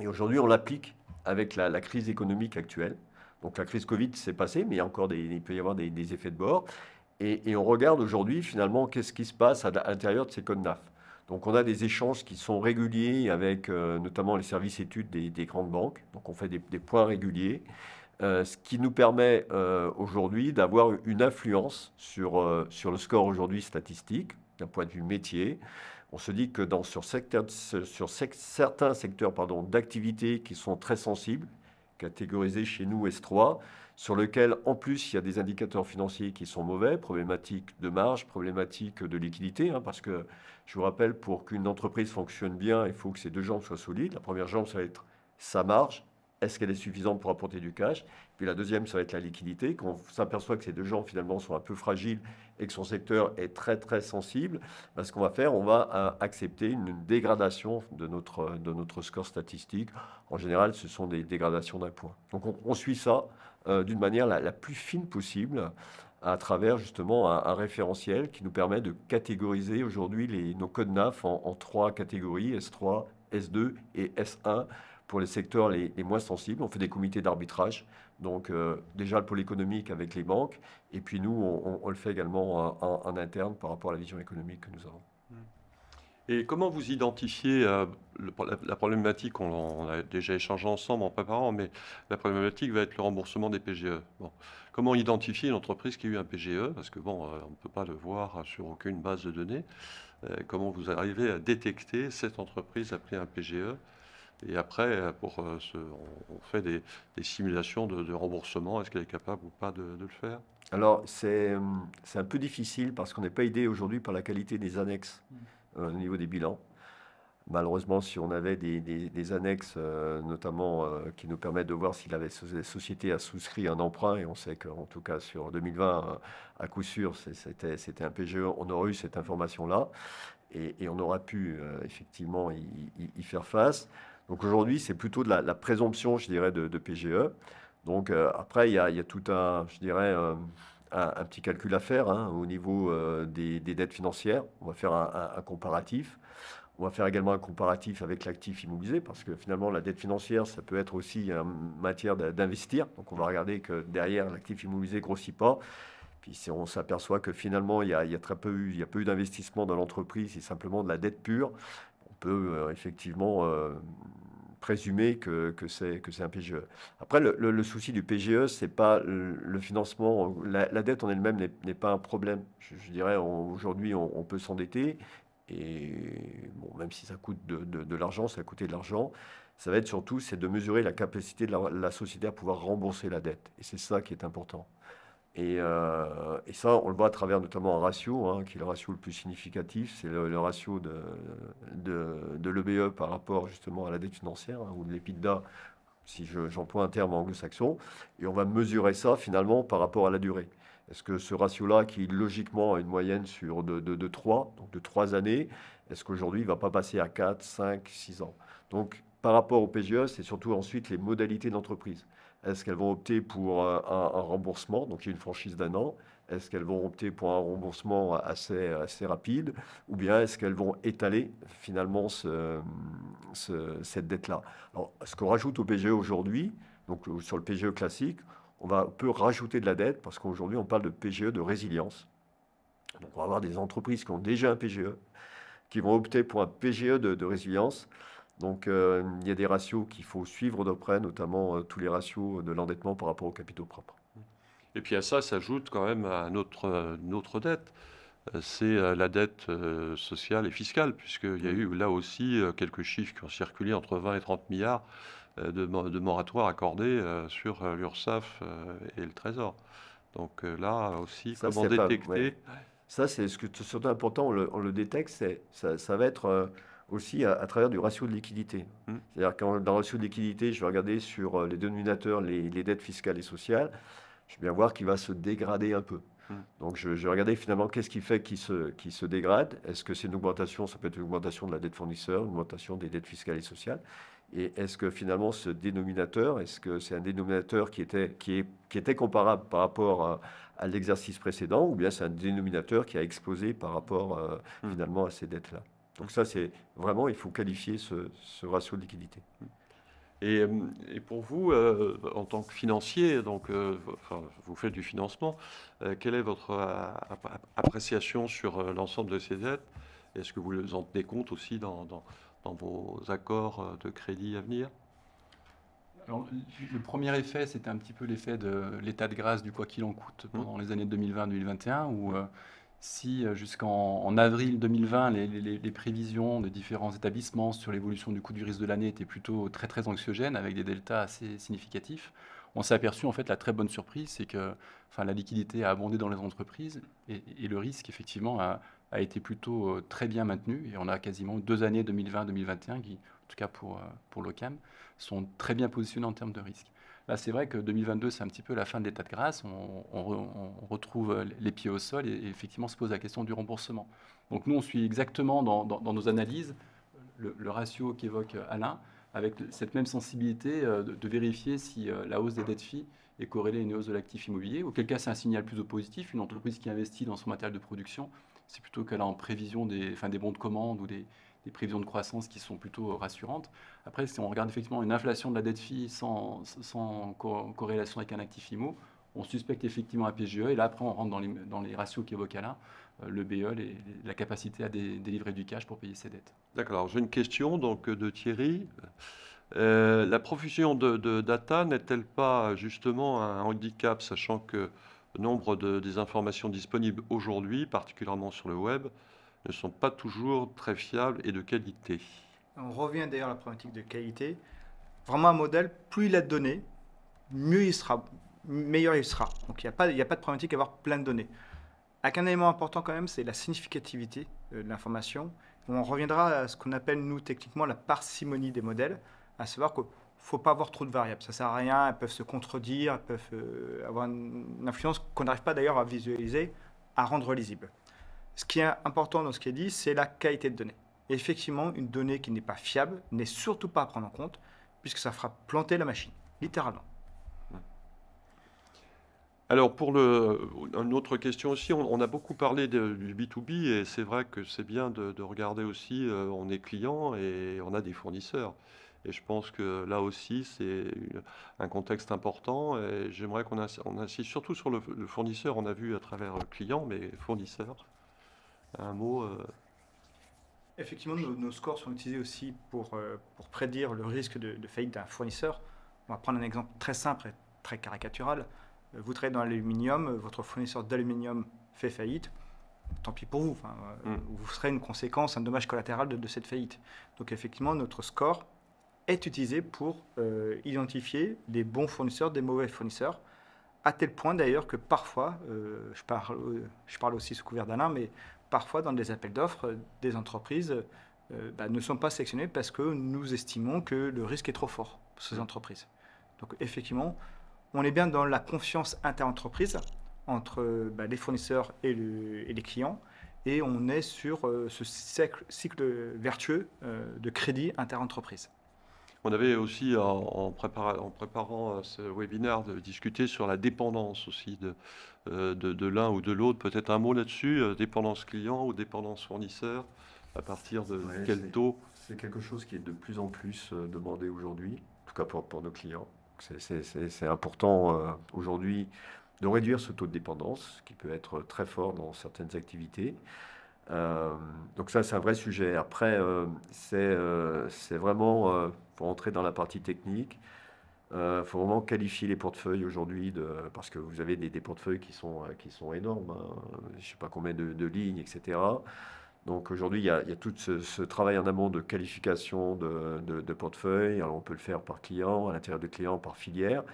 Et aujourd'hui, on l'applique avec la crise économique actuelle. Donc la crise Covid s'est passée, mais il peut y avoir des effets de bord. Et on regarde aujourd'hui, finalement, qu'est-ce qui se passe à l'intérieur de ces codes NAF. Donc on a des échanges qui sont réguliers avec notamment les services études des grandes banques. Donc on fait des points réguliers, ce qui nous permet aujourd'hui d'avoir une influence sur le score aujourd'hui statistique, d'un point de vue métier. On se dit que sur certains secteurs d'activité qui sont très sensibles, catégorisé chez nous S3, sur lequel, en plus, il y a des indicateurs financiers qui sont mauvais, problématiques de marge, problématiques de liquidité, parce que, je vous rappelle, pour qu'une entreprise fonctionne bien, il faut que ses 2 jambes soient solides. La première jambe, ça va être sa marge. Est-ce qu'elle est suffisante pour apporter du cash? Puis la deuxième, ça va être la liquidité. Quand on s'aperçoit que ces 2 jambes, finalement, sont un peu fragiles et que son secteur est très, très sensible, ce qu'on va faire, on va accepter une dégradation de notre score statistique. En général, ce sont des dégradations d'1 point. Donc, on suit ça d'une manière la plus fine possible à travers, justement, un référentiel qui nous permet de catégoriser aujourd'hui nos codes NAF en 3 catégories, S3, S2 et S1, pour les secteurs les moins sensibles. On fait des comités d'arbitrage, donc déjà le pôle économique avec les banques, et puis nous, on le fait également en interne par rapport à la vision économique que nous avons. Et comment vous identifiez la problématique, on a déjà échangé ensemble en préparant, mais la problématique va être le remboursement des PGE. Bon. Comment identifier une entreprise qui a eu un PGE? Parce que on ne peut pas le voir sur aucune base de données. Comment vous arrivez à détecter cette entreprise a pris un PGE? Et après, on fait des simulations de remboursement. Est-ce qu'elle est capable ou pas de le faire? Alors, c'est un peu difficile parce qu'on n'est pas aidé aujourd'hui par la qualité des annexes au niveau des bilans. Malheureusement, si on avait des annexes, notamment qui nous permettent de voir si la société a souscrit un emprunt, et on sait qu'en tout cas sur 2020, à coup sûr, c'était un PGE, on aurait eu cette information-là, et on aura pu effectivement y faire face. Donc aujourd'hui, c'est plutôt de la présomption, je dirais, de PGE. Donc après, il y a tout un, je dirais, un petit calcul à faire hein, au niveau des dettes financières. On va faire un comparatif. On va faire également un comparatif avec l'actif immobilisé parce que finalement, la dette financière, ça peut être aussi une matière d'investir. Donc, on va regarder que derrière, l'actif immobilisé ne grossit pas. Puis, si on s'aperçoit que finalement, il y a très peu eu d'investissement dans l'entreprise, c'est simplement de la dette pure, on peut effectivement présumer que c'est un PGE. Après, le souci du PGE, c'est pas le financement. La dette en elle-même n'est pas un problème. Je dirais, aujourd'hui, on peut s'endetter. Et bon, même si ça coûte de l'argent, ça a coûté de l'argent, ça va être surtout, c'est de mesurer la capacité de la société à pouvoir rembourser la dette. Et c'est ça qui est important. Et ça, on le voit à travers notamment un ratio, hein, qui est le ratio le plus significatif, c'est le ratio de l'EBE par rapport justement à la dette financière, hein, ou de l'EBITDA, si j'emploie un terme anglo-saxon. Et on va mesurer ça finalement par rapport à la durée. Est-ce que ce ratio-là, qui logiquement a une moyenne sur de 3, donc de 3 années, est-ce qu'aujourd'hui il ne va pas passer à 4, 5, 6 ans? Donc par rapport au PGE, c'est surtout ensuite les modalités d'entreprise. Est-ce qu'elles vont opter pour un remboursement, donc il y a une franchise d'1 an? Est-ce qu'elles vont opter pour un remboursement assez rapide? Ou bien est-ce qu'elles vont étaler finalement cette dette-là? Alors, ce qu'on rajoute au PGE aujourd'hui, donc sur le PGE classique, on peut rajouter de la dette parce qu'aujourd'hui, on parle de PGE de résilience. Donc, on va avoir des entreprises qui ont déjà un PGE, qui vont opter pour un PGE de résilience. Donc, il y a des ratios qu'il faut suivre de près, notamment tous les ratios de l'endettement par rapport aux capitaux propres. Et puis à ça s'ajoute quand même notre dette. C'est la dette sociale et fiscale, puisqu'il y a eu là aussi quelques chiffres qui ont circulé entre 20 et 30 milliards de moratoires accordés sur l'URSSAF et le Trésor. Donc là aussi, Ça, comment c'est pas- détecter ouais. Ça, c'est ce que surtout important, on le détecte, ça va être aussi à travers du ratio de liquidité. C'est-à-dire que dans le ratio de liquidité, je vais regarder sur les dénominateurs, les dettes fiscales et sociales, je vais bien voir qu'il va se dégrader un peu. Donc je vais regarder finalement qu'est-ce qui fait qu'il se dégrade. Est-ce que c'est une augmentation, ça peut être une augmentation de la dette fournisseur, une augmentation des dettes fiscales et sociales. Et est-ce que finalement ce dénominateur, est-ce que c'est un dénominateur qui était comparable par rapport à l'exercice précédent, ou bien c'est un dénominateur qui a explosé par rapport finalement à ces dettes-là? Donc ça, c'est vraiment, il faut qualifier ce ratio de liquidité. Et pour vous, en tant que financier, donc, enfin, vous faites du financement, quelle est votre appréciation sur l'ensemble de ces dettes? Est-ce que vous en tenez compte aussi dans vos accords de crédit à venir? Alors, le premier effet, c'était un petit peu l'effet de l'état de grâce du quoi qu'il en coûte pendant les années 2020-2021, où si jusqu'en avril 2020, les prévisions de différents établissements sur l'évolution du coût du risque de l'année étaient plutôt très très anxiogènes, avec des deltas assez significatifs, on s'est aperçu en fait la très bonne surprise, c'est que la liquidité a abondé dans les entreprises et le risque effectivement a été plutôt très bien maintenu, et on a quasiment 2 années 2020-2021 qui, en tout cas pour l'OCAM, sont très bien positionnés en termes de risque. Là, c'est vrai que 2022, c'est un petit peu la fin de l'état de grâce. On retrouve les pieds au sol et effectivement se pose la question du remboursement. Donc nous, on suit exactement dans nos analyses le ratio qu'évoque Alain, avec cette même sensibilité de vérifier si la hausse des dettes FI est corrélée à une hausse de l'actif immobilier. Auquel cas, c'est un signal plutôt positif. Une entreprise qui investit dans son matériel de production, c'est plutôt qu'elle a en prévision des bons de commande ou des prévisions de croissance qui sont plutôt rassurantes. Après, si on regarde effectivement une inflation de la dette FI sans corrélation avec un actif IMO, on suspecte effectivement un PGE. Et là, après, on rentre dans les ratios qu'évoque Alain, le BE, la capacité à délivrer du cash pour payer ses dettes. D'accord. Alors, j'ai une question donc, de Thierry. La profusion de data n'est-elle pas justement un handicap, sachant que le nombre des informations disponibles aujourd'hui, particulièrement sur le web, ne sont pas toujours très fiables et de qualité? On revient d'ailleurs à la problématique de qualité. Vraiment un modèle, plus il a de données, mieux il sera, meilleur il sera. Donc il n'y a pas de problématique à avoir plein de données. Avec un élément important quand même, c'est la significativité de l'information On reviendra à ce qu'on appelle, nous, techniquement, la parcimonie des modèles, à savoir qu'il ne faut pas avoir trop de variables. Ça ne sert à rien, elles peuvent se contredire, elles peuvent avoir une influence qu'on n'arrive pas d'ailleurs à visualiser, à rendre lisible. Ce qui est important dans ce qui est dit, c'est la qualité de données. Et effectivement, une donnée qui n'est pas fiable n'est surtout pas à prendre en compte, puisque ça fera planter la machine, littéralement. Alors, une autre question aussi, on a beaucoup parlé du B2B et c'est vrai que c'est bien de regarder aussi, on est client et on a des fournisseurs. Et je pense que là aussi, c'est un contexte important et j'aimerais on insiste surtout sur le fournisseur. On a vu à travers client, mais fournisseur. Un mot. Effectivement, nos scores sont utilisés aussi pour prédire le risque de faillite d'un fournisseur. On va prendre un exemple très simple et très caricatural. Vous travaillez dans l'aluminium, votre fournisseur d'aluminium fait faillite, tant pis pour vous. Vous serez une conséquence, un dommage collatéral de cette faillite. Donc effectivement, notre score est utilisé pour identifier des bons fournisseurs, des mauvais fournisseurs, à tel point d'ailleurs que parfois, je parle aussi sous couvert d'Alain, mais parfois dans des appels d'offres, des entreprises ne sont pas sélectionnées parce que nous estimons que le risque est trop fort pour ces entreprises. Donc effectivement, on est bien dans la confiance inter-entreprise entre les fournisseurs et les clients, et on est sur ce cycle vertueux de crédit inter-entreprise. On avait aussi, en préparant ce webinaire, de discuter sur la dépendance aussi de l'un ou de l'autre. Peut-être un mot là-dessus, dépendance client ou dépendance fournisseur, à partir de quel taux? C'est quelque chose qui est de plus en plus demandé aujourd'hui, en tout cas pour nos clients. C'est important aujourd'hui de réduire ce taux de dépendance, qui peut être très fort dans certaines activités. Donc ça, c'est un vrai sujet. Après, c'est vraiment, faut rentrer dans la partie technique. Faut vraiment qualifier les portefeuilles aujourd'hui, parce que vous avez des portefeuilles qui sont énormes, hein. Je ne sais pas combien de lignes, etc. Donc aujourd'hui, il y a tout ce travail en amont de qualification de portefeuille. Alors on peut le faire par client, à l'intérieur de clients, par filière.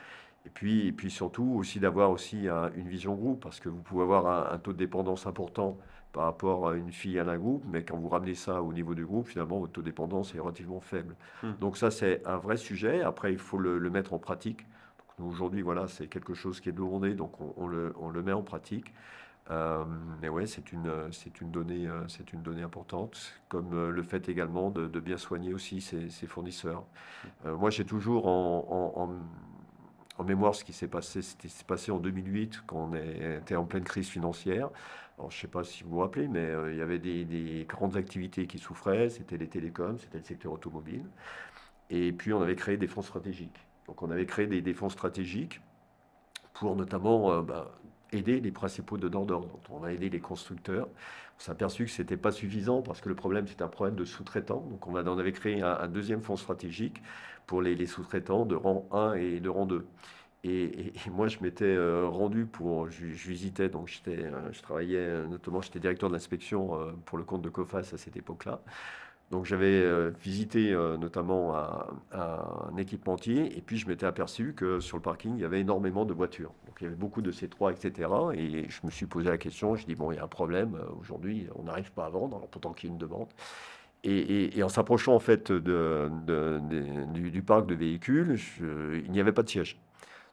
Et puis surtout aussi d'avoir aussi une vision groupe, parce que vous pouvez avoir un taux de dépendance important par rapport à une filiale d'un groupe, mais quand vous ramenez ça au niveau du groupe, finalement, votre taux de dépendance est relativement faible. Donc ça, c'est un vrai sujet. Après, il faut le mettre en pratique. Aujourd'hui, voilà, c'est quelque chose qui est demandé, donc on le met en pratique. Mais ouais, c'est une donnée importante, comme le fait également de bien soigner aussi ses fournisseurs. Moi, j'ai toujours en mémoire ce qui s'est passé. C'était passé en 2008, quand on était en pleine crise financière. Alors, je ne sais pas si vous vous rappelez, mais il y avait des grandes activités qui souffraient. C'était les télécoms, c'était le secteur automobile. Et puis, on avait créé des fonds stratégiques. Donc, on avait créé des fonds stratégiques pour notamment aider les principaux donneurs d'ordre. On a aidé les constructeurs. On s'est aperçu que ce n'était pas suffisant parce que le problème, c'était un problème de sous-traitants. Donc, on avait créé un deuxième fonds stratégique pour les sous-traitants de rang 1 et de rang 2. Et moi, je m'étais rendu je visitais, donc je travaillais, notamment, j'étais directeur de l'inspection pour le compte de Coface à cette époque-là. Donc j'avais visité notamment un équipementier, et puis je m'étais aperçu que sur le parking, il y avait énormément de voitures. Donc il y avait beaucoup de C3, etc. Et je me suis posé la question, je dis, bon, il y a un problème, aujourd'hui, on n'arrive pas à vendre, alors pourtant qu'il y ait une demande. Et en s'approchant en fait du parc de véhicules, il n'y avait pas de siège.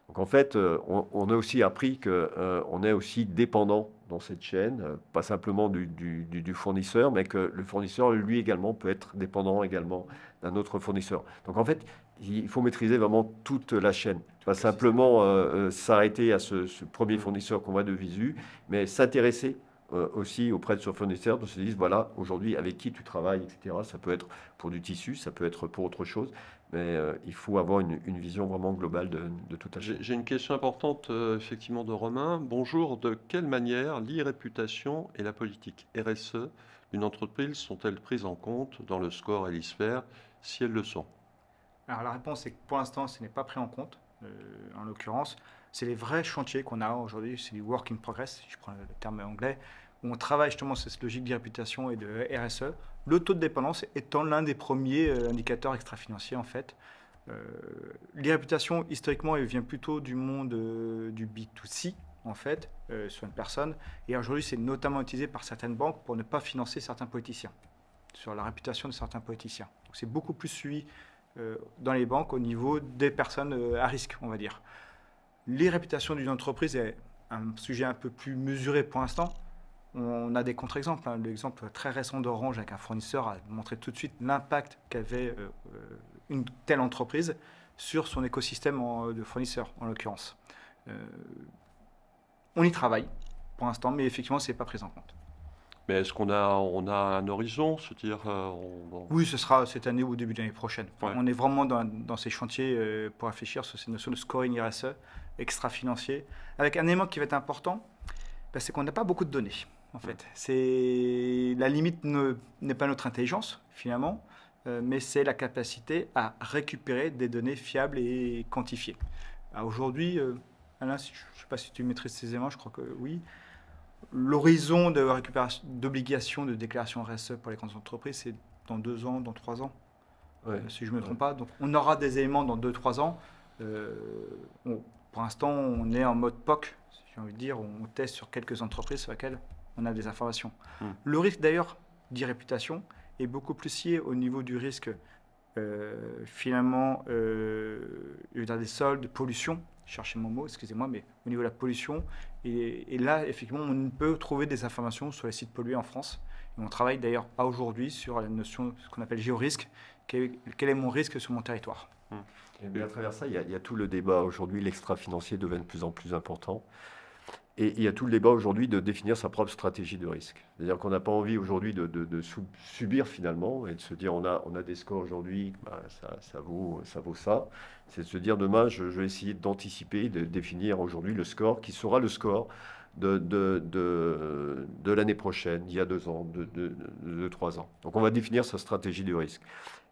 Donc en fait, on a aussi appris qu'on est aussi dépendant dans cette chaîne, pas simplement du fournisseur, mais que le fournisseur, lui également, peut être dépendant également d'un autre fournisseur. Donc en fait, il faut maîtriser vraiment toute la chaîne. Pas simplement s'arrêter à ce premier fournisseur qu'on voit de visu, mais s'intéresser aussi auprès de ce fournisseur, de se dire, voilà, aujourd'hui, avec qui tu travailles, etc. Ça peut être pour du tissu, ça peut être pour autre chose. Mais il faut avoir une vision vraiment globale de toute la chaîne. J'ai une question importante, effectivement, de Romain. Bonjour, de quelle manière l'e-réputation et la politique RSE d'une entreprise sont-elles prises en compte dans le score Elisphère, si elles le sont? Alors la réponse est que pour l'instant, ce n'est pas pris en compte. En l'occurrence, c'est les vrais chantiers qu'on a aujourd'hui, c'est du work in progress, si je prends le terme anglais, où on travaille justement sur cette logique de réputation et de RSE. Le taux de dépendance étant l'un des premiers indicateurs extra-financiers en fait. L'e-réputation, historiquement, elle vient plutôt du monde du B2C en fait, sur une personne. Et aujourd'hui, c'est notamment utilisé par certaines banques pour ne pas financer certains politiciens. sur la réputation de certains politiciens. Donc, c'est beaucoup plus suivi dans les banques au niveau des personnes à risque, on va dire. Les réputations d'une entreprise est un sujet un peu plus mesuré pour l'instant. On a des contre-exemples. L'exemple très récent d'Orange avec un fournisseur a montré tout de suite l'impact qu'avait une telle entreprise sur son écosystème de fournisseurs, en l'occurrence. On y travaille pour l'instant, mais effectivement, ce n'est pas pris en compte. Mais est-ce qu'on a, on a un horizon, c'est-à-dire Oui, ce sera cette année ou au début de l'année prochaine. Ouais. On est vraiment dans ces chantiers pour réfléchir sur ces notions de scoring RSE, extra-financier, avec un élément qui va être important, c'est qu'on n'a pas beaucoup de données, en fait. La limite n'est pas notre intelligence, finalement, mais c'est la capacité à récupérer des données fiables et quantifiées. Aujourd'hui, Alain, je ne sais pas si tu maîtrises ces éléments, je crois que oui. L'horizon de récupération, d'obligation de déclaration RSE pour les grandes entreprises, c'est dans 2 ans, dans 3 ans, si je ne me trompe pas. Donc, on aura des éléments dans 2-3 ans. Pour l'instant, on est en mode POC, si j'ai envie de dire. On teste sur quelques entreprises sur lesquelles on a des informations. Le risque, d'ailleurs, d'irréputation est beaucoup plus lié au niveau du risque, finalement, des sols, de pollution. Chercher mon mot, excusez-moi, mais au niveau de la pollution. Et là, effectivement, on peut trouver des informations sur les sites pollués en France. Et on travaille d'ailleurs pas aujourd'hui sur la notion, ce qu'on appelle géorisque. Quel est mon risque sur mon territoire? Et à travers ça, il y a tout le débat aujourd'hui, l'extra-financier devient de plus en plus important. Et il y a tout le débat aujourd'hui de définir sa propre stratégie de risque. C'est-à-dire qu'on n'a pas envie aujourd'hui de subir finalement et de se dire on a des scores aujourd'hui, ça vaut ça. C'est de se dire demain, je vais essayer d'anticiper, de définir aujourd'hui le score qui sera le score de l'année prochaine, il y a 2 ans, de 3 ans. Donc on va définir sa stratégie de risque.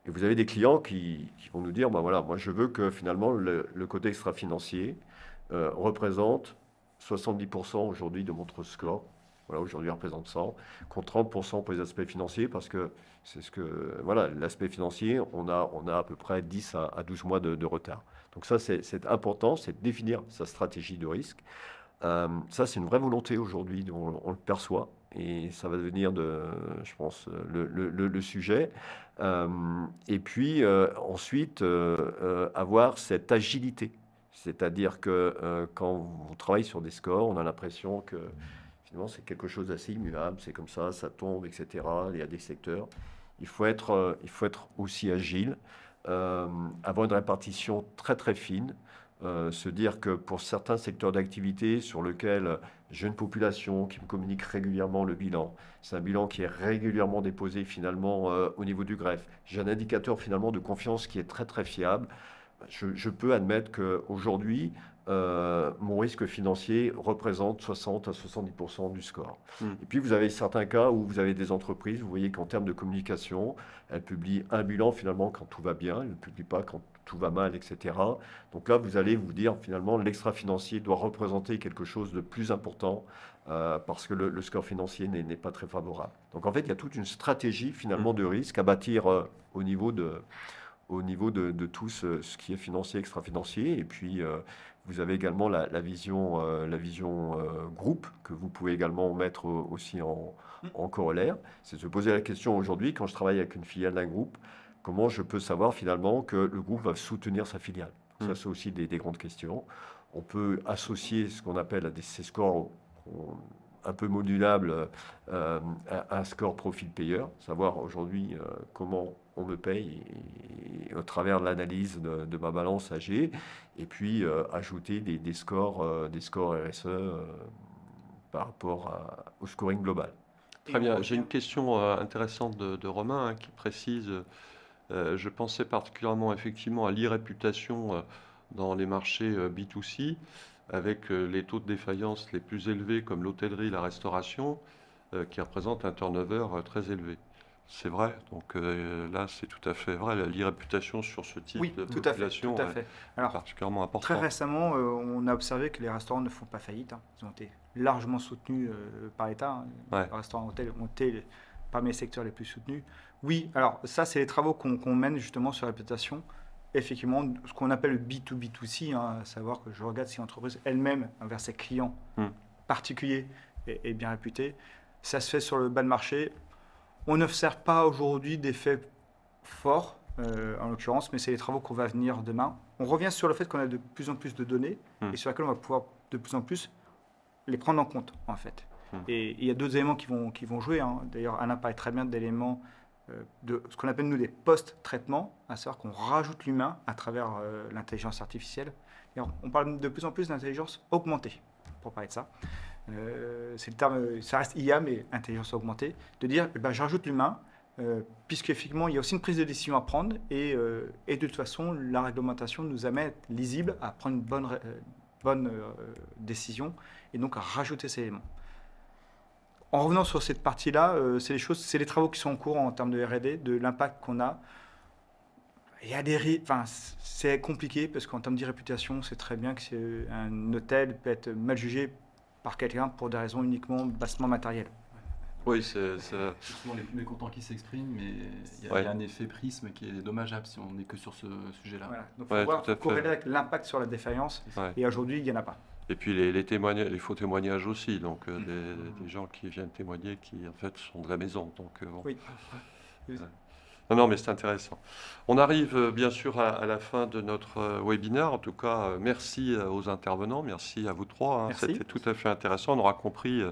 Et vous avez des clients qui vont nous dire, voilà, moi je veux que finalement le côté extra-financier représente 70% aujourd'hui de mon score. Voilà, aujourd'hui représente 100, contre 30% pour les aspects financiers, parce que c'est l'aspect financier, on a à peu près 10 à 12 mois de retard. Donc ça, c'est important, c'est de définir sa stratégie de risque. Ça, c'est une vraie volonté aujourd'hui, on le perçoit, et ça va devenir, je pense, le sujet. Et puis, ensuite, avoir cette agilité. C'est-à-dire que quand on travaille sur des scores, on a l'impression que finalement c'est quelque chose d'assez immuable, c'est comme ça tombe, etc. Il y a des secteurs. Il faut être aussi agile, avoir une répartition très très fine, se dire que pour certains secteurs d'activité sur lesquels j'ai une population qui me communique régulièrement le bilan, c'est un bilan qui est régulièrement déposé finalement au niveau du greffe. J'ai un indicateur finalement de confiance qui est très très fiable. Je peux admettre qu'aujourd'hui, mon risque financier représente 60 à 70% du score. Et puis, vous avez certains cas où vous avez des entreprises, vous voyez qu'en termes de communication, elles publient un bilan finalement quand tout va bien, elles ne publient pas quand tout va mal, etc. Donc là, vous allez vous dire finalement l'extra-financier doit représenter quelque chose de plus important parce que le score financier n'est pas très favorable. Donc en fait, il y a toute une stratégie finalement de risque à bâtir au niveau de tout ce qui est financier, extra-financier. Et puis, vous avez également la vision groupe que vous pouvez également mettre aussi en corollaire. C'est de se poser la question aujourd'hui, quand je travaille avec une filiale d'un groupe, comment je peux savoir finalement que le groupe va soutenir sa filiale. Ça, c'est aussi des grandes questions. On peut associer ce qu'on appelle ces scores un peu modulable un score profil-payeur, savoir aujourd'hui comment on me paye et, au travers de l'analyse de ma balance AG, et puis ajouter des scores RSE par rapport au scoring global. Très bien. J'ai une question intéressante de Romain qui précise, je pensais particulièrement effectivement à l'e-réputation dans les marchés B2C, avec les taux de défaillance les plus élevés comme l'hôtellerie, la restauration, qui représentent un turnover très élevé. C'est vrai, donc là c'est tout à fait vrai, l'e-réputation sur ce type de population est particulièrement importante. Très récemment, on a observé que les restaurants ne font pas faillite, ils ont été largement soutenus par l'État. Les restaurants hôtels ont été parmi les secteurs les plus soutenus. Oui, alors ça c'est les travaux qu'on mène justement sur la réputation. Effectivement, ce qu'on appelle le B2B2C, à savoir que je regarde si l'entreprise elle-même, envers ses clients particuliers, est bien réputée. Ça se fait sur le bas de marché. On n'observe pas aujourd'hui d'effet fort, en l'occurrence, mais c'est les travaux qu'on va venir demain. On revient sur le fait qu'on a de plus en plus de données et sur lesquelles on va pouvoir de plus en plus les prendre en compte, en fait. Et il y a d'autres éléments qui vont jouer. Hein. D'ailleurs, Alain parlait très bien d'éléments de ce qu'on appelle, nous, des post-traitements, à savoir qu'on rajoute l'humain à travers l'intelligence artificielle. Et on parle de plus en plus d'intelligence augmentée, pour parler de ça. C'est le terme, ça reste IA, mais intelligence augmentée, de dire, j'ajoute l'humain, puisqu'effectivement, il y a aussi une prise de décision à prendre, et de toute façon, la réglementation nous amène à être lisible, à prendre une bonne décision, et donc à rajouter ces éléments. En revenant sur cette partie-là, c'est les travaux qui sont en cours en termes de R&D, de l'impact qu'on a. Il y a c'est compliqué, parce qu'en termes de réputation, c'est très bien que un hôtel peut être mal jugé par quelqu'un pour des raisons uniquement bassement matérielles. Oui, c'est... Souvent les mécontents qui s'expriment, mais il y a un effet prisme qui est dommageable si on n'est que sur ce sujet-là. Voilà. Donc il faut corréler avec l'impact sur la défaillance, et aujourd'hui, il n'y en a pas. Et puis les faux témoignages aussi, donc des gens qui viennent témoigner qui en fait sont de la maison. Donc, Oui. Non, mais c'est intéressant. On arrive bien sûr à la fin de notre webinaire. En tout cas, merci aux intervenants, merci à vous trois. Hein. C'était tout à fait intéressant. On aura compris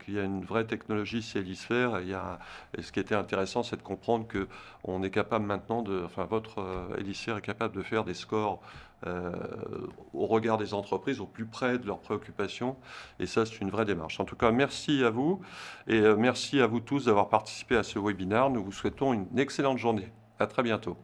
qu'il y a une vraie technologie, c'est Hélisphère. Et ce qui était intéressant, c'est de comprendre qu'on est capable maintenant votre Hélisphère est capable de faire des scores au regard des entreprises, au plus près de leurs préoccupations. Et ça, c'est une vraie démarche. En tout cas, merci à vous et merci à vous tous d'avoir participé à ce webinaire. Nous vous souhaitons une excellente journée. À très bientôt.